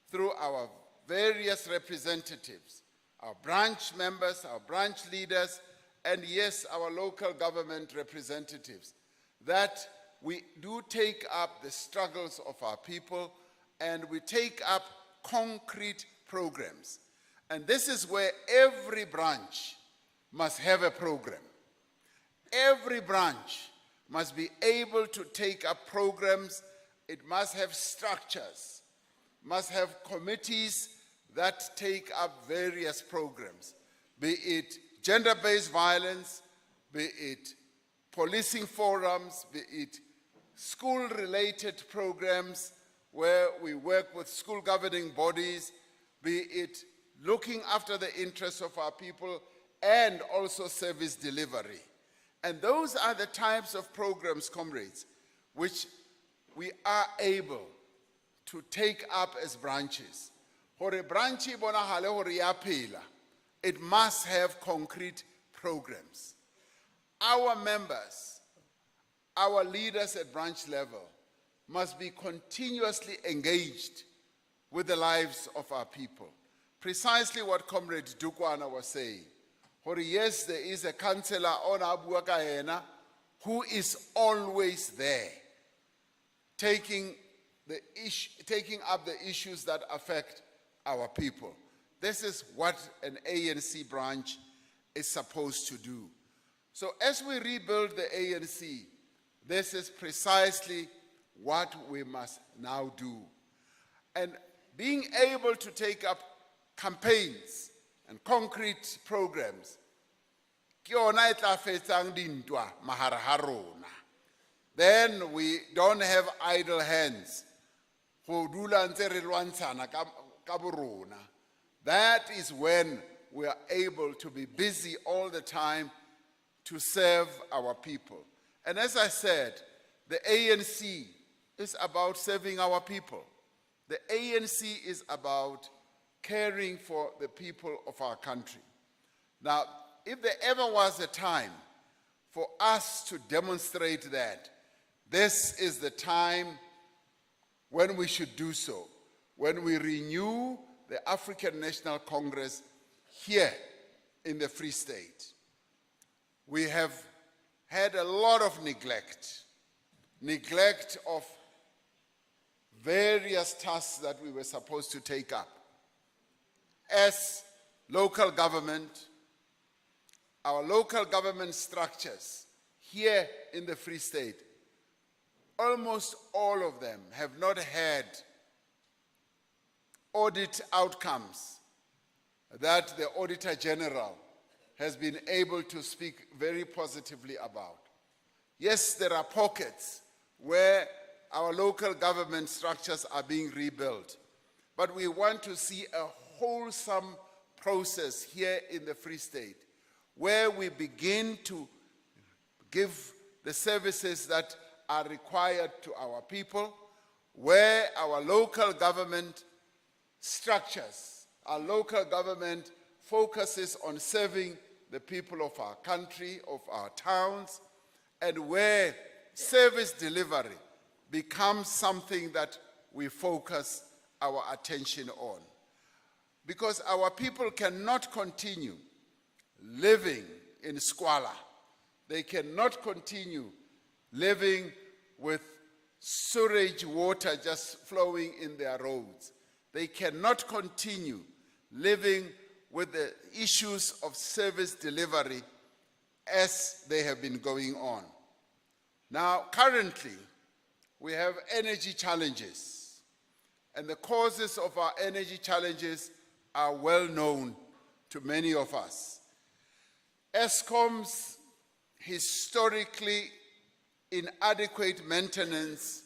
Speaker 6: through our various representatives, our branch members, our branch leaders, and yes, our local government representatives, that we do take up the struggles of our people and we take up concrete programs. And this is where every branch must have a program. Every branch must be able to take up programs. It must have structures, must have committees that take up various programs, be it gender-based violence, be it policing forums, be it school-related programs where we work with school governing bodies, be it looking after the interests of our people and also service delivery. And those are the types of programs, comrades, which we are able to take up as branches. Hore branchi bonahale hore ya phela, it must have concrete programs. Our members, our leaders at branch level must be continuously engaged with the lives of our people. Precisely what Comrade Dukwana was saying. Hore yes, there is a councillor on Abua Kahena who is always there, taking up the issues that affect our people. This is what an ANC branch is supposed to do. So as we rebuild the ANC, this is precisely what we must now do. And being able to take up campaigns and concrete programs, then we don't have idle hands. That is when we are able to be busy all the time to serve our people. And as I said, the ANC is about serving our people. The ANC is about caring for the people of our country. Now, if there ever was a time for us to demonstrate that, this is the time when we should do so, when we renew the African National Congress here in the Free State. We have had a lot of neglect of various tasks that we were supposed to take up. As local government, our local government structures here in the Free State, almost all of them have not had audit outcomes that the Auditor General has been able to speak very positively about. Yes, there are pockets where our local government structures are being rebuilt, but we want to see a wholesome process here in the Free State where we begin to give the services that are required to our people, where our local government structures, our local government focuses on serving the people of our country, of our towns, and where service delivery becomes something that we focus our attention on. Because our people cannot continue living in squalor. They cannot continue living with sewage water just flowing in their roads. They cannot continue living with the issues of service delivery as they have been going on. Now, currently, we have energy challenges, and the causes of our energy challenges are well known to many of us. Eskom's historically inadequate maintenance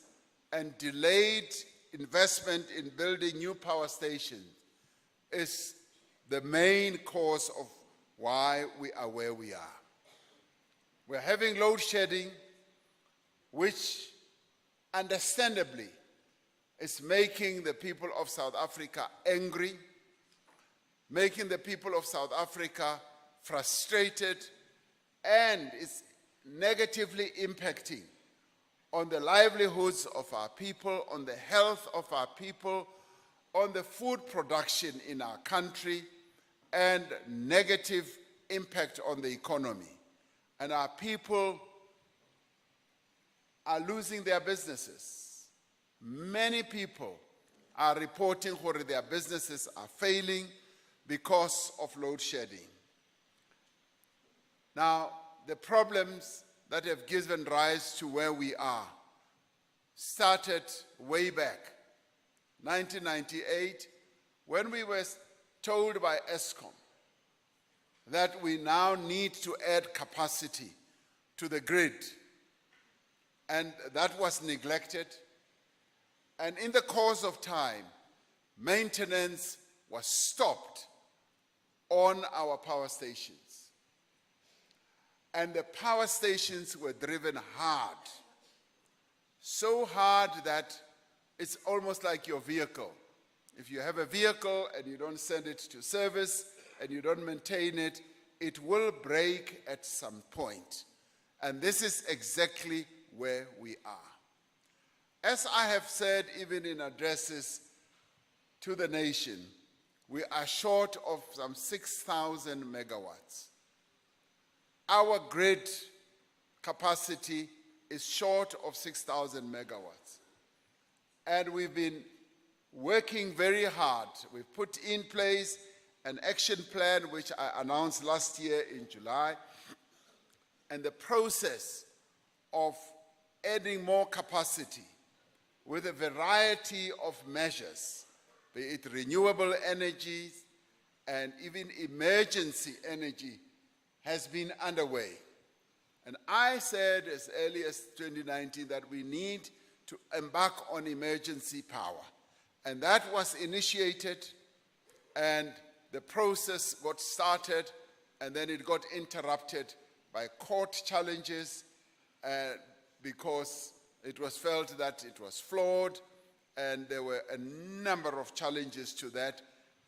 Speaker 6: and delayed investment in building new power stations is the main cause of why we are where we are. We're having load shedding, which understandably is making the people of South Africa angry. making the people of South Africa frustrated, and it's negatively impacting on the livelihoods of our people, on the health of our people, on the food production in our country, and negative impact on the economy. And our people are losing their businesses. Many people are reporting that their businesses are failing because of load shedding. Now, the problems that have given rise to where we are started way back, 1998, when we were told by ESCOM that we now need to add capacity to the grid. And that was neglected. And in the course of time, maintenance was stopped on our power stations. And the power stations were driven hard, so hard that it's almost like your vehicle. If you have a vehicle and you don't send it to service and you don't maintain it, it will break at some point. And this is exactly where we are. As I have said, even in addresses to the nation, we are short of some 6,000 megawatts. Our grid capacity is short of 6,000 megawatts. And we've been working very hard. We've put in place an action plan, which I announced last year in July. And the process of adding more capacity with a variety of measures, be it renewable energies and even emergency energy, has been underway. And I said as early as 2019 that we need to embark on emergency power. And that was initiated, and the process got started, and then it got interrupted by court challenges because it was felt that it was flawed, and there were a number of challenges to that.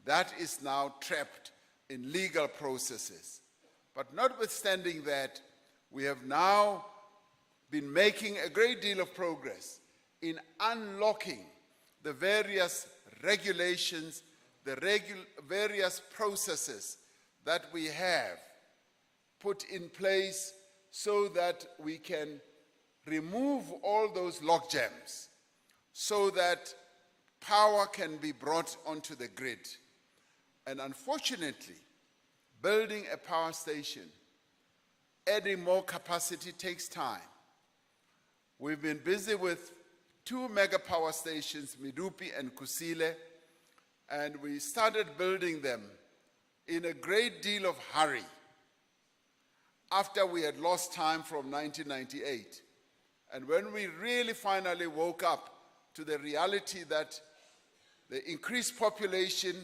Speaker 6: That is now trapped in legal processes. But notwithstanding that, we have now been making a great deal of progress in unlocking the various regulations, the various processes that we have put in place so that we can remove all those logjams so that power can be brought onto the grid. And unfortunately, building a power station, adding more capacity takes time. We've been busy with 2 mega power stations, Medupi and Kusile, and we started building them in a great deal of hurry after we had lost time from 1998. And when we really finally woke up to the reality that the increased population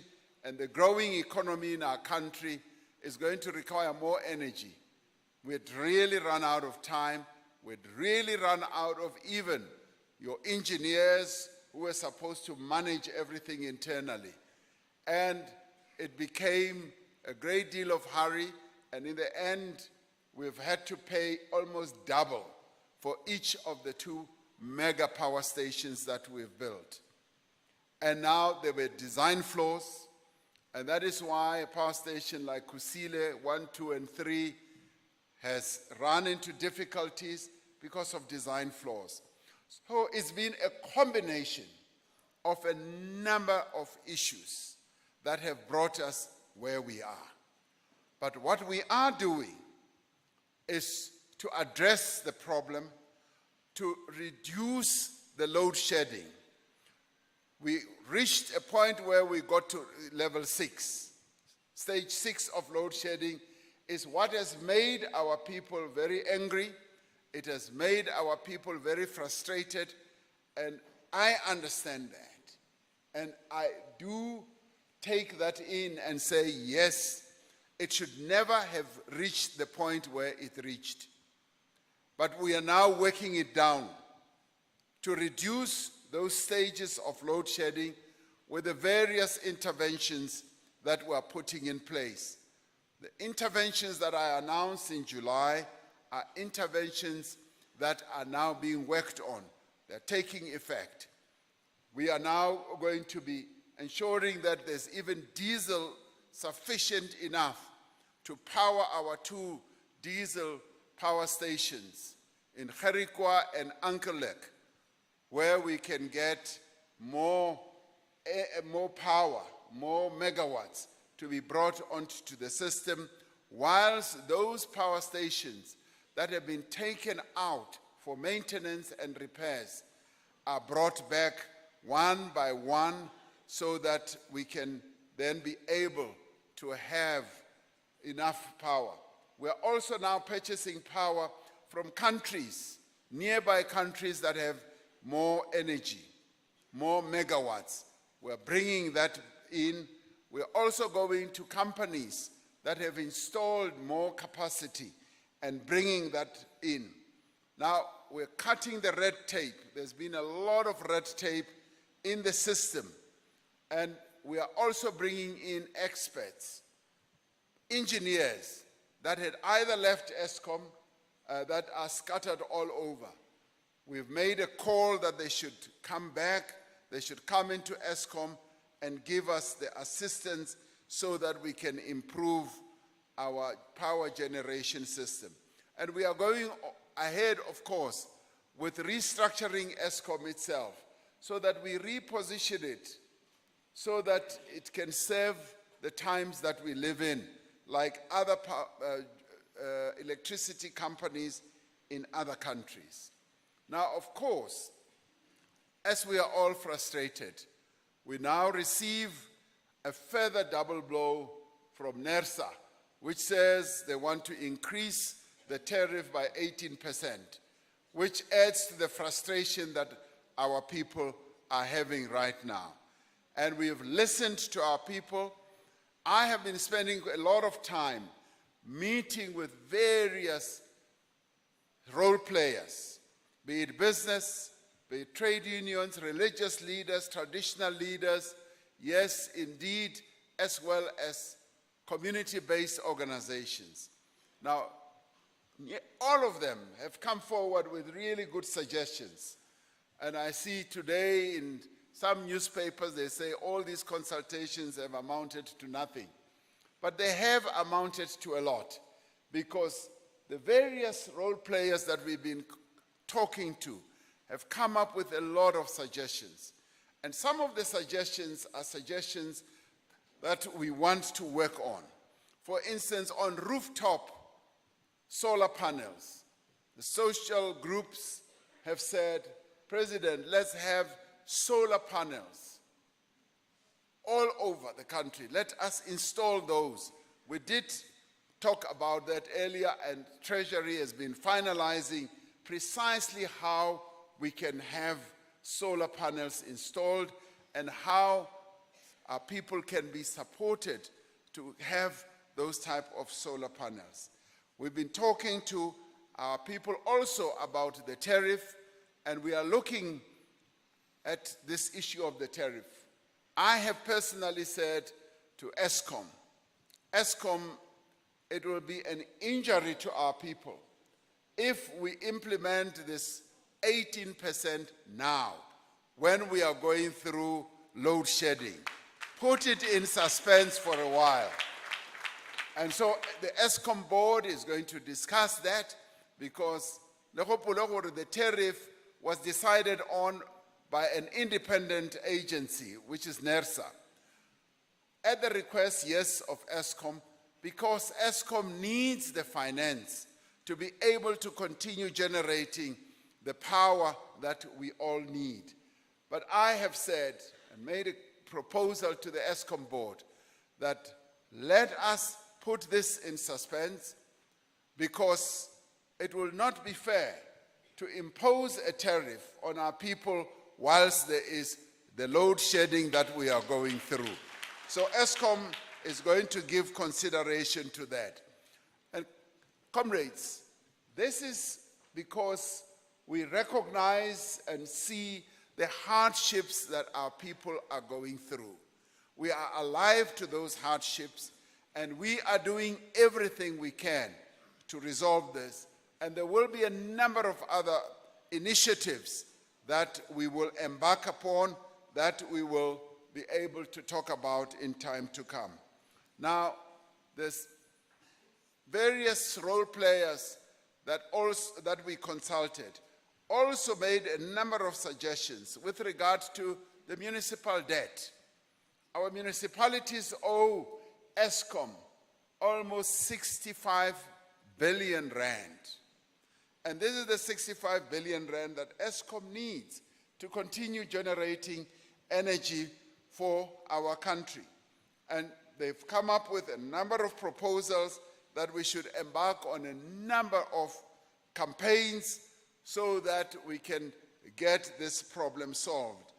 Speaker 6: and the growing economy in our country is going to require more energy, we had really run out of time. We'd really run out of even your engineers who were supposed to manage everything internally. And it became a great deal of hurry, and in the end, we've had to pay almost double for each of the 2 mega power stations that we've built. And now there were design flaws, and that is why a power station like Kusile 1, 2, and 3 has run into difficulties because of design flaws. So it's been a combination of a number of issues that have brought us where we are. But what we are doing is to address the problem, to reduce the load shedding. We reached a point where we got to level 6. Stage 6 of load shedding is what has made our people very angry. It has made our people very frustrated, and I understand that. And I do take that in and say, yes, it should never have reached the point where it reached. But we are now working it down to reduce those stages of load shedding with the various interventions that we're putting in place. The interventions that I announced in July are interventions that are now being worked on. They're taking effect. We are now going to be ensuring that there's even diesel sufficient enough to power our 2 diesel power stations in Gerikwa and Ankelek, where we can get more power, more megawatts to be brought onto the system, whilst those power stations that have been taken out for maintenance and repairs are brought back one by one so that we can then be able to have enough power. We're also now purchasing power from countries, nearby countries that have more energy, more megawatts. We're bringing that in. We're also going to companies that have installed more capacity and bringing that in. Now, we're cutting the red tape. There's been a lot of red tape in the system. And we are also bringing in experts, engineers that had either left ESCOM, that are scattered all over. We've made a call that they should come back, they should come into ESCOM and give us the assistance so that we can improve our power generation system. And we are going ahead, of course, with restructuring ESCOM itself so that we reposition it so that it can serve the times that we live in, like other electricity companies in other countries. Now, of course, as we are all frustrated, we now receive a further double blow from NERSA, which says they want to increase the tariff by 18%, which adds to the frustration that our people are having right now. And we have listened to our people. I have been spending a lot of time meeting with various role players, be it business, be it trade unions, religious leaders, traditional leaders, yes, indeed, as well as community-based organizations. Now, all of them have come forward with really good suggestions. And I see today in some newspapers, they say all these consultations have amounted to nothing. But they have amounted to a lot, because the various role players that we've been talking to have come up with a lot of suggestions. And some of the suggestions are suggestions that we want to work on. For instance, on rooftop solar panels, the social groups have said, President, let's have solar panels all over the country. Let us install those. We did talk about that earlier, and Treasury has been finalizing precisely how we can have solar panels installed and how our people can be supported to have those type of solar panels. We've been talking to our people also about the tariff, and we are looking at this issue of the tariff. I have personally said to ESCOM, it will be an injury to our people if we implement this 18% now when we are going through load shedding. Put it in suspense for a while. And so the ESCOM board is going to discuss that, because the tariff was decided on by an independent agency, which is NERSA, at the request, yes, of ESCOM, because ESCOM needs the finance to be able to continue generating the power that we all need. But I have said and made a proposal to the ESCOM board that let us put this in suspense, because it will not be fair to impose a tariff on our people whilst there is the load shedding that we are going through. So ESCOM is going to give consideration to that. And comrades, this is because we recognize and see the hardships that our people are going through. We are alive to those hardships, and we are doing everything we can to resolve this. And there will be a number of other initiatives that we will embark upon, that we will be able to talk about in time to come. Now, there's various role players that we consulted also made a number of suggestions with regard to the municipal debt. Our municipalities owe ESCOM almost 65 billion rand. And this is the 65 billion rand that ESCOM needs to continue generating energy for our country. And they've come up with a number of proposals that we should embark on a number of campaigns so that we can get this problem solved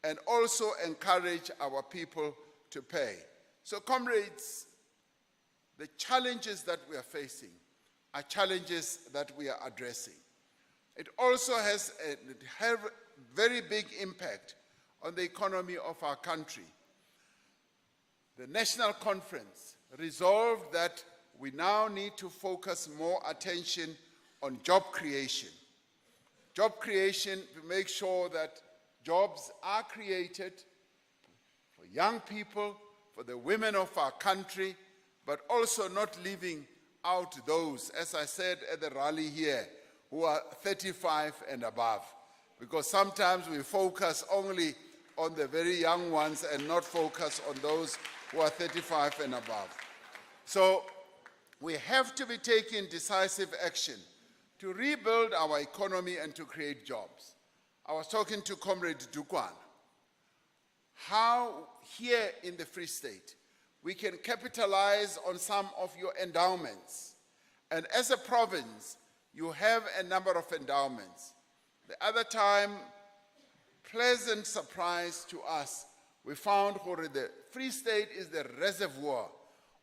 Speaker 6: and also encourage our people to pay. So, comrades, the challenges that we are facing are challenges that we are addressing. It also has a very big impact on the economy of our country. The National Conference resolved that we now need to focus more attention on job creation. Job creation to make sure that jobs are created for young people, for the women of our country, but also not leaving out those, as I said at the rally here, who are 35 and above. Because sometimes we focus only on the very young ones and not focus on those who are 35 and above. So we have to be taking decisive action to rebuild our economy and to create jobs. I was talking to Comrade Dukwan, how here in the Free State we can capitalize on some of your endowments. And as a province, you have a number of endowments. The other time, pleasant surprise to us, we found that the Free State is the reservoir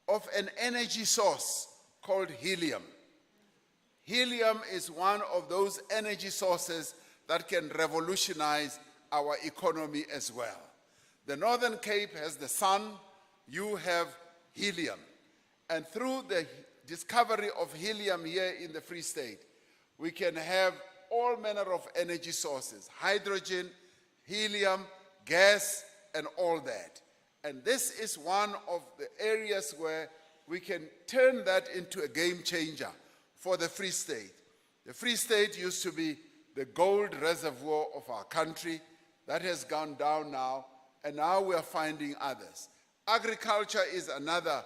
Speaker 6: of an energy source called helium. Helium is one of those energy sources that can revolutionize our economy as well. The Northern Cape has the sun, you have helium. And through the discovery of helium here in the Free State, we can have all manner of energy sources, hydrogen, helium, gas, and all that. And this is one of the areas where we can turn that into a game changer for the Free State. The Free State used to be the gold reservoir of our country. That has gone down now, and now we are finding others. Agriculture is another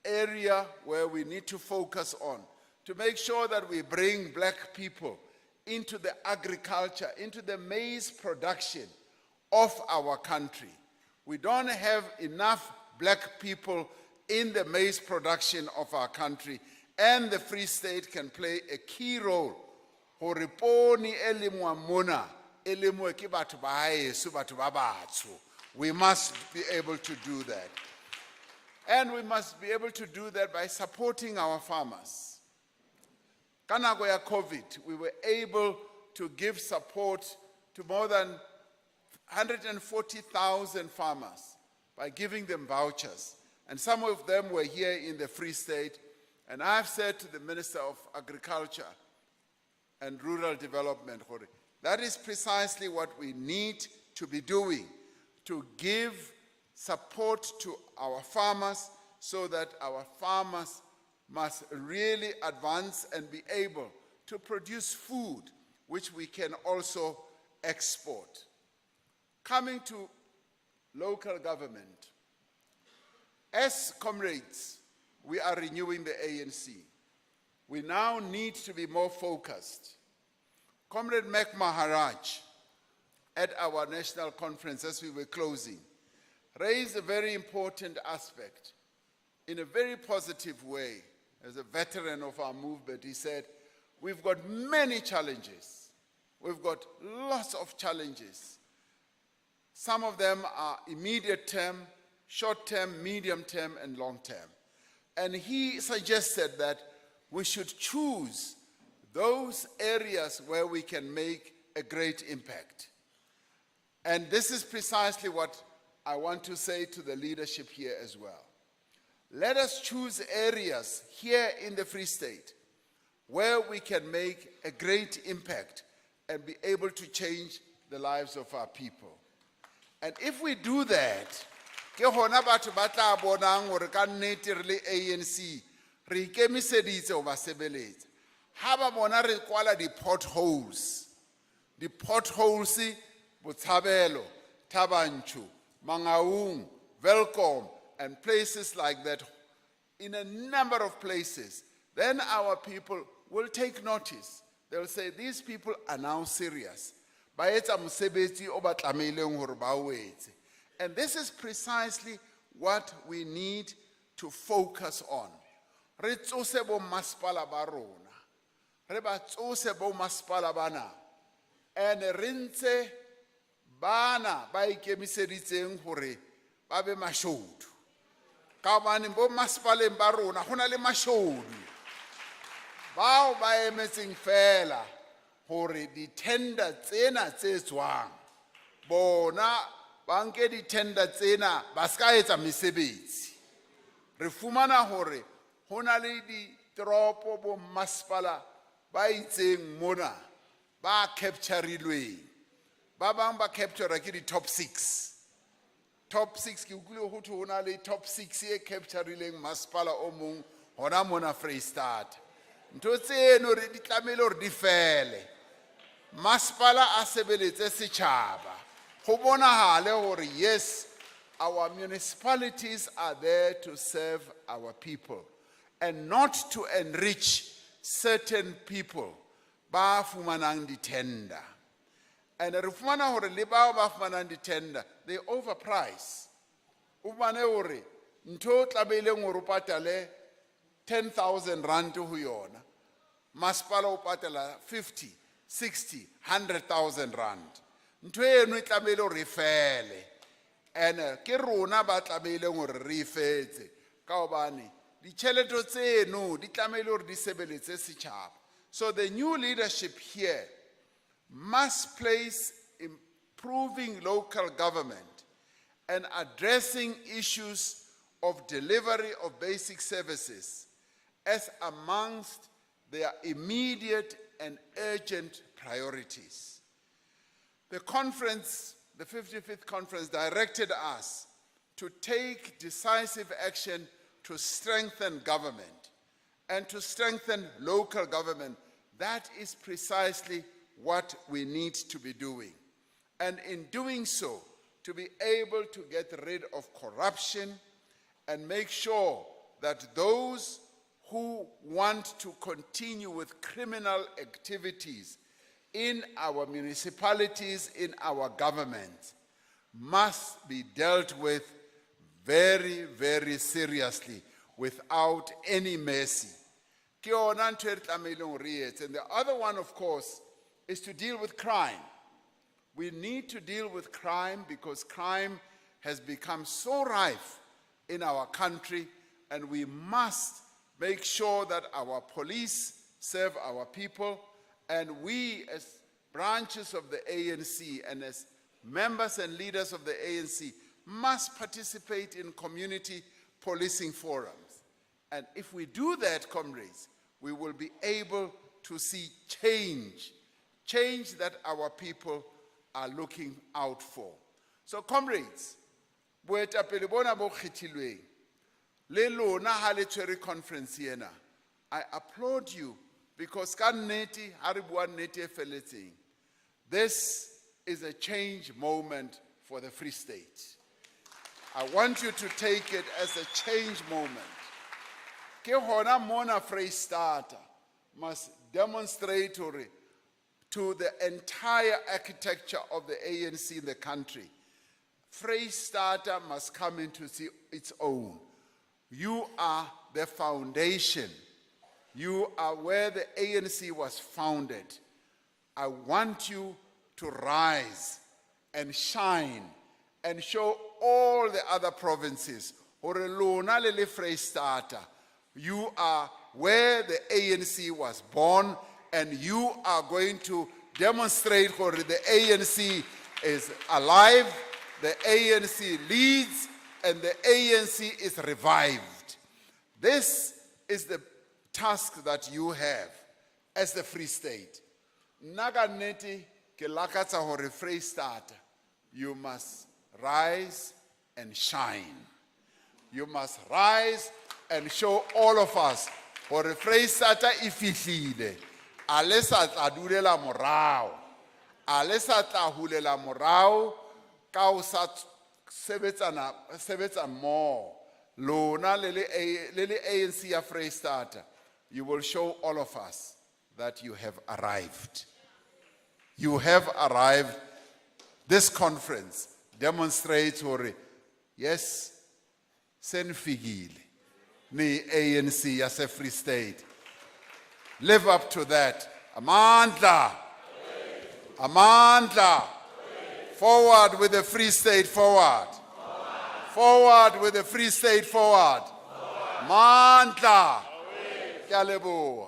Speaker 6: area where we need to focus on to make sure that we bring black people into the agriculture, into the maize production of our country. We don't have enough black people in the maize production of our country, and the Free State can play a key role. We must be able to do that. And we must be able to do that by supporting our farmers. Kanako ya COVID, we were able to give support to more than 140,000 farmers by giving them vouchers. And some of them were here in the Free State. And I've said to the Minister of Agriculture and Rural Development, that is precisely what we need to be doing, to give support to our farmers so that our farmers must really advance and be able to produce food which we can also export. Coming to local government, as comrades, we are renewing the ANC. We now need to be more focused. Comrade Mac Maharaj, at our national conference as we were closing, raised a very important aspect in a very positive way. As a veteran of our movement, he said, we've got many challenges. We've got lots of challenges. Some of them are immediate term, short term, medium term, and long term. And he suggested that we should choose those areas where we can make a great impact. And this is precisely what I want to say to the leadership here as well. Let us choose areas here in the Free State where we can make a great impact and be able to change the lives of our people. And if we do that, ke hona batho ba tla bonang hore ka nnete re le ANC re ikemiseditse ho ba sebeletsa. Ha ba bona re kwala di-potholes Botshabelo, Tabanchu, Mangaung, Welkom, and places like that, in a number of places, then our people will take notice. They'll say, these people are now serious. Ba etsa mosebetsi o ba tlameileng hore ba o etse. And this is precisely what we need to focus on. Re tsose bo masepala ba rona. Re ba tsose bo masepala bana. And rintse bana ba ikemiseditseng hore ba be mashodu. Ka hobane bo masepaleng ba rona ho na le mashodu. Bao ba emetseng fela hore di-tender tsena tse tswang bona ba nke di-tender tsena ba ska etsa mesebetsi. Re fumana hore ho na le ditoropo bo masepala ba itseng mona ba capturilweng. Ba bang ba capture ke di-top 6. Top 6 ke utlwile ho thwe ho na le top 6 e capturileng masepala o mong hona mona Freystata. Ntho tseno re di tlamehile hore di fele. Masepala a sebeletse setjhaba. Ho bonahale hore yes, our municipalities are there to serve our people and not to enrich certain people ba fumanang di-tender. And re fumana hore le bao ba fumanang di-tender, they overprice. O bane hore ntho tlameileng hore o patale 10,000 rand ho yona. Masepala o patala 50, 60, 100,000 rand. Ntho eno e tlameile hore e fele. And ke rona ba tlameileng hore re fetse ka hobane ditjhelete tseno di tlameile hore di sebeletse setjhaba. So the new leadership here must place improving local government and addressing issues of delivery of basic services as amongst their immediate and urgent priorities. The conference, the 55th conference, directed us to take decisive action to strengthen government and to strengthen local government. That is precisely what we need to be doing. And in doing so, to be able to get rid of corruption and make sure that those who want to continue with criminal activities in our municipalities, in our government, must be dealt with very, very seriously without any mercy. And the other one, of course, is to deal with crime. We need to deal with crime because crime has become so rife in our country, and we must make sure that our police serve our people, and we as branches of the ANC and as members and leaders of the ANC must participate in community policing forums. And if we do that, comrades, we will be able to see change that our people are looking out for. So comrades, boetapele bona bo kgethilweng, le lona ha le tshwere conference ena, I applaud you because ka nnete ha re bua nnete e felletseng, this is a change moment for the Free State. I want you to take it as a change moment. Ke hona mona Freystata must demonstrate to the entire architecture of the ANC in the country. Freystata must come into its own. You are the foundation. You are where the ANC was founded. I want you to rise and shine and show all the other provinces, hore lona le le Freystata, you are where the ANC was born, and you are going to demonstrate hore the ANC is alive, the ANC leads, and the ANC is revived. This is the task that you have as the Free State. Naga neti ke lakatsa hore Freistata, you must rise and shine. You must rise and show all of us hore Freistata e fihlile. A le sa tla dulela morao. A le sa tla hulela morao ka o sa sebetsa more. Lona le ANC ya Freistata, you will show all of us that you have arrived. You have arrived. This conference demonstrates hore yes, senfigile ni ANC ya se Free State. Live up to that. Amandla. Amandla. Forward with the Free State, forward. Forward with the Free State, forward. Mandla. Ke a leboha.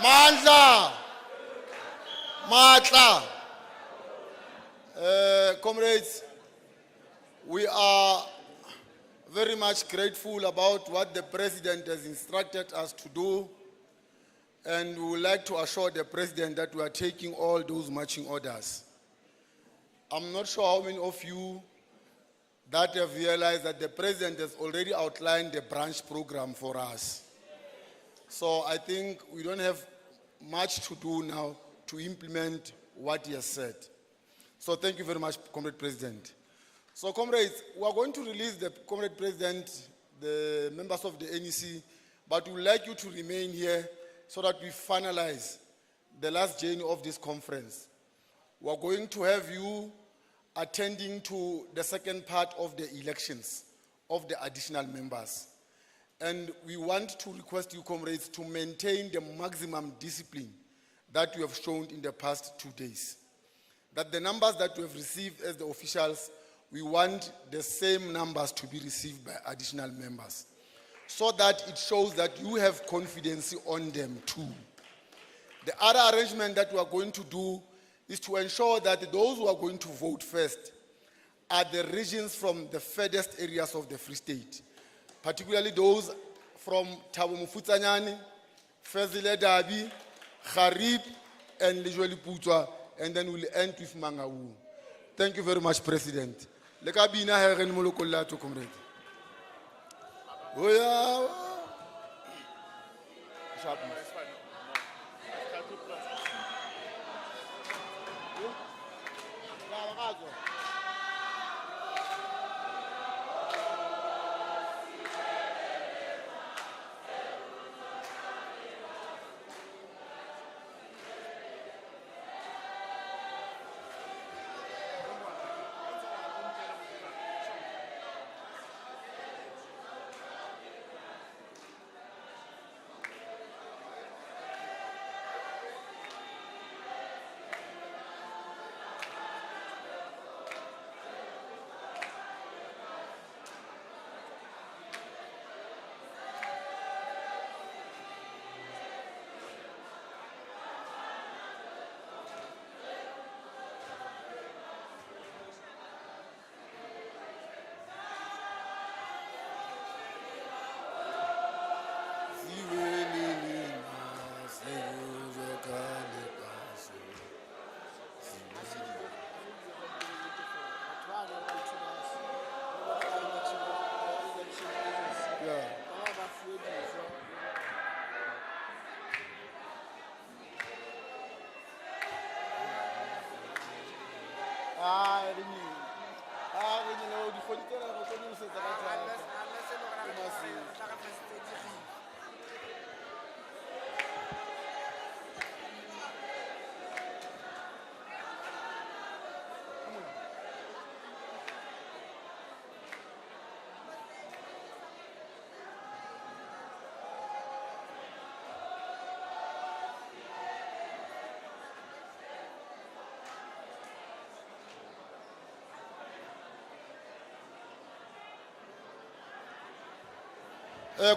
Speaker 7: Mandla, Matla. Comrades, we are very much grateful about what the President has instructed us to do, and we would like to assure the President that we are taking all those marching orders. I'm not sure how many of you that have realized that the President has already outlined the branch program for us. So I think we don't have much to do now to implement what he has said. So thank you very much, Comrade President. So comrades, we are going to release the Comrade President, the members of the NEC, but we would like you to remain here so that we finalize the last journey of this conference. We are going to have you attending to the second part of the elections of the additional members. And we want to request you, comrades, to maintain the maximum discipline that you have shown in the past 2 days. That the numbers that we have received as the officials, we want the same numbers to be received by additional members, so that it shows that you have confidence on them too. The other arrangement that we are going to do is to ensure that those who are going to vote first are the regions from the furthest areas of the Free State, particularly those from Thabo Mofutsanyane, Fezile Dabi, Kharib, and Lejweli Putswa, and then we'll end with Mangaung. Thank you very much, President. Lekabina heren molokolla to comrade. Oya.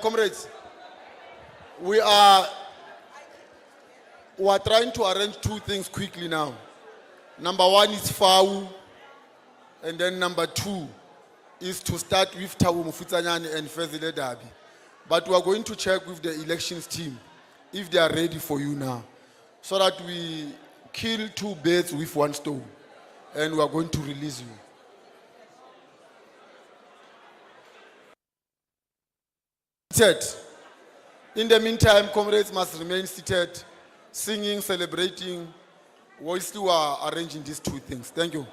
Speaker 7: Comrades, we are trying to arrange two things quickly now. Number one is FAU, and then number two is to start with Tabu Mufutanyane and Fezile Dabi. But we are going to check with the elections team if they are ready for you now, so that we kill two birds with one stone, and we are going to release you. Seated. In the meantime, comrades must remain seated, singing, celebrating, whilst we are arranging these two things. Thank you.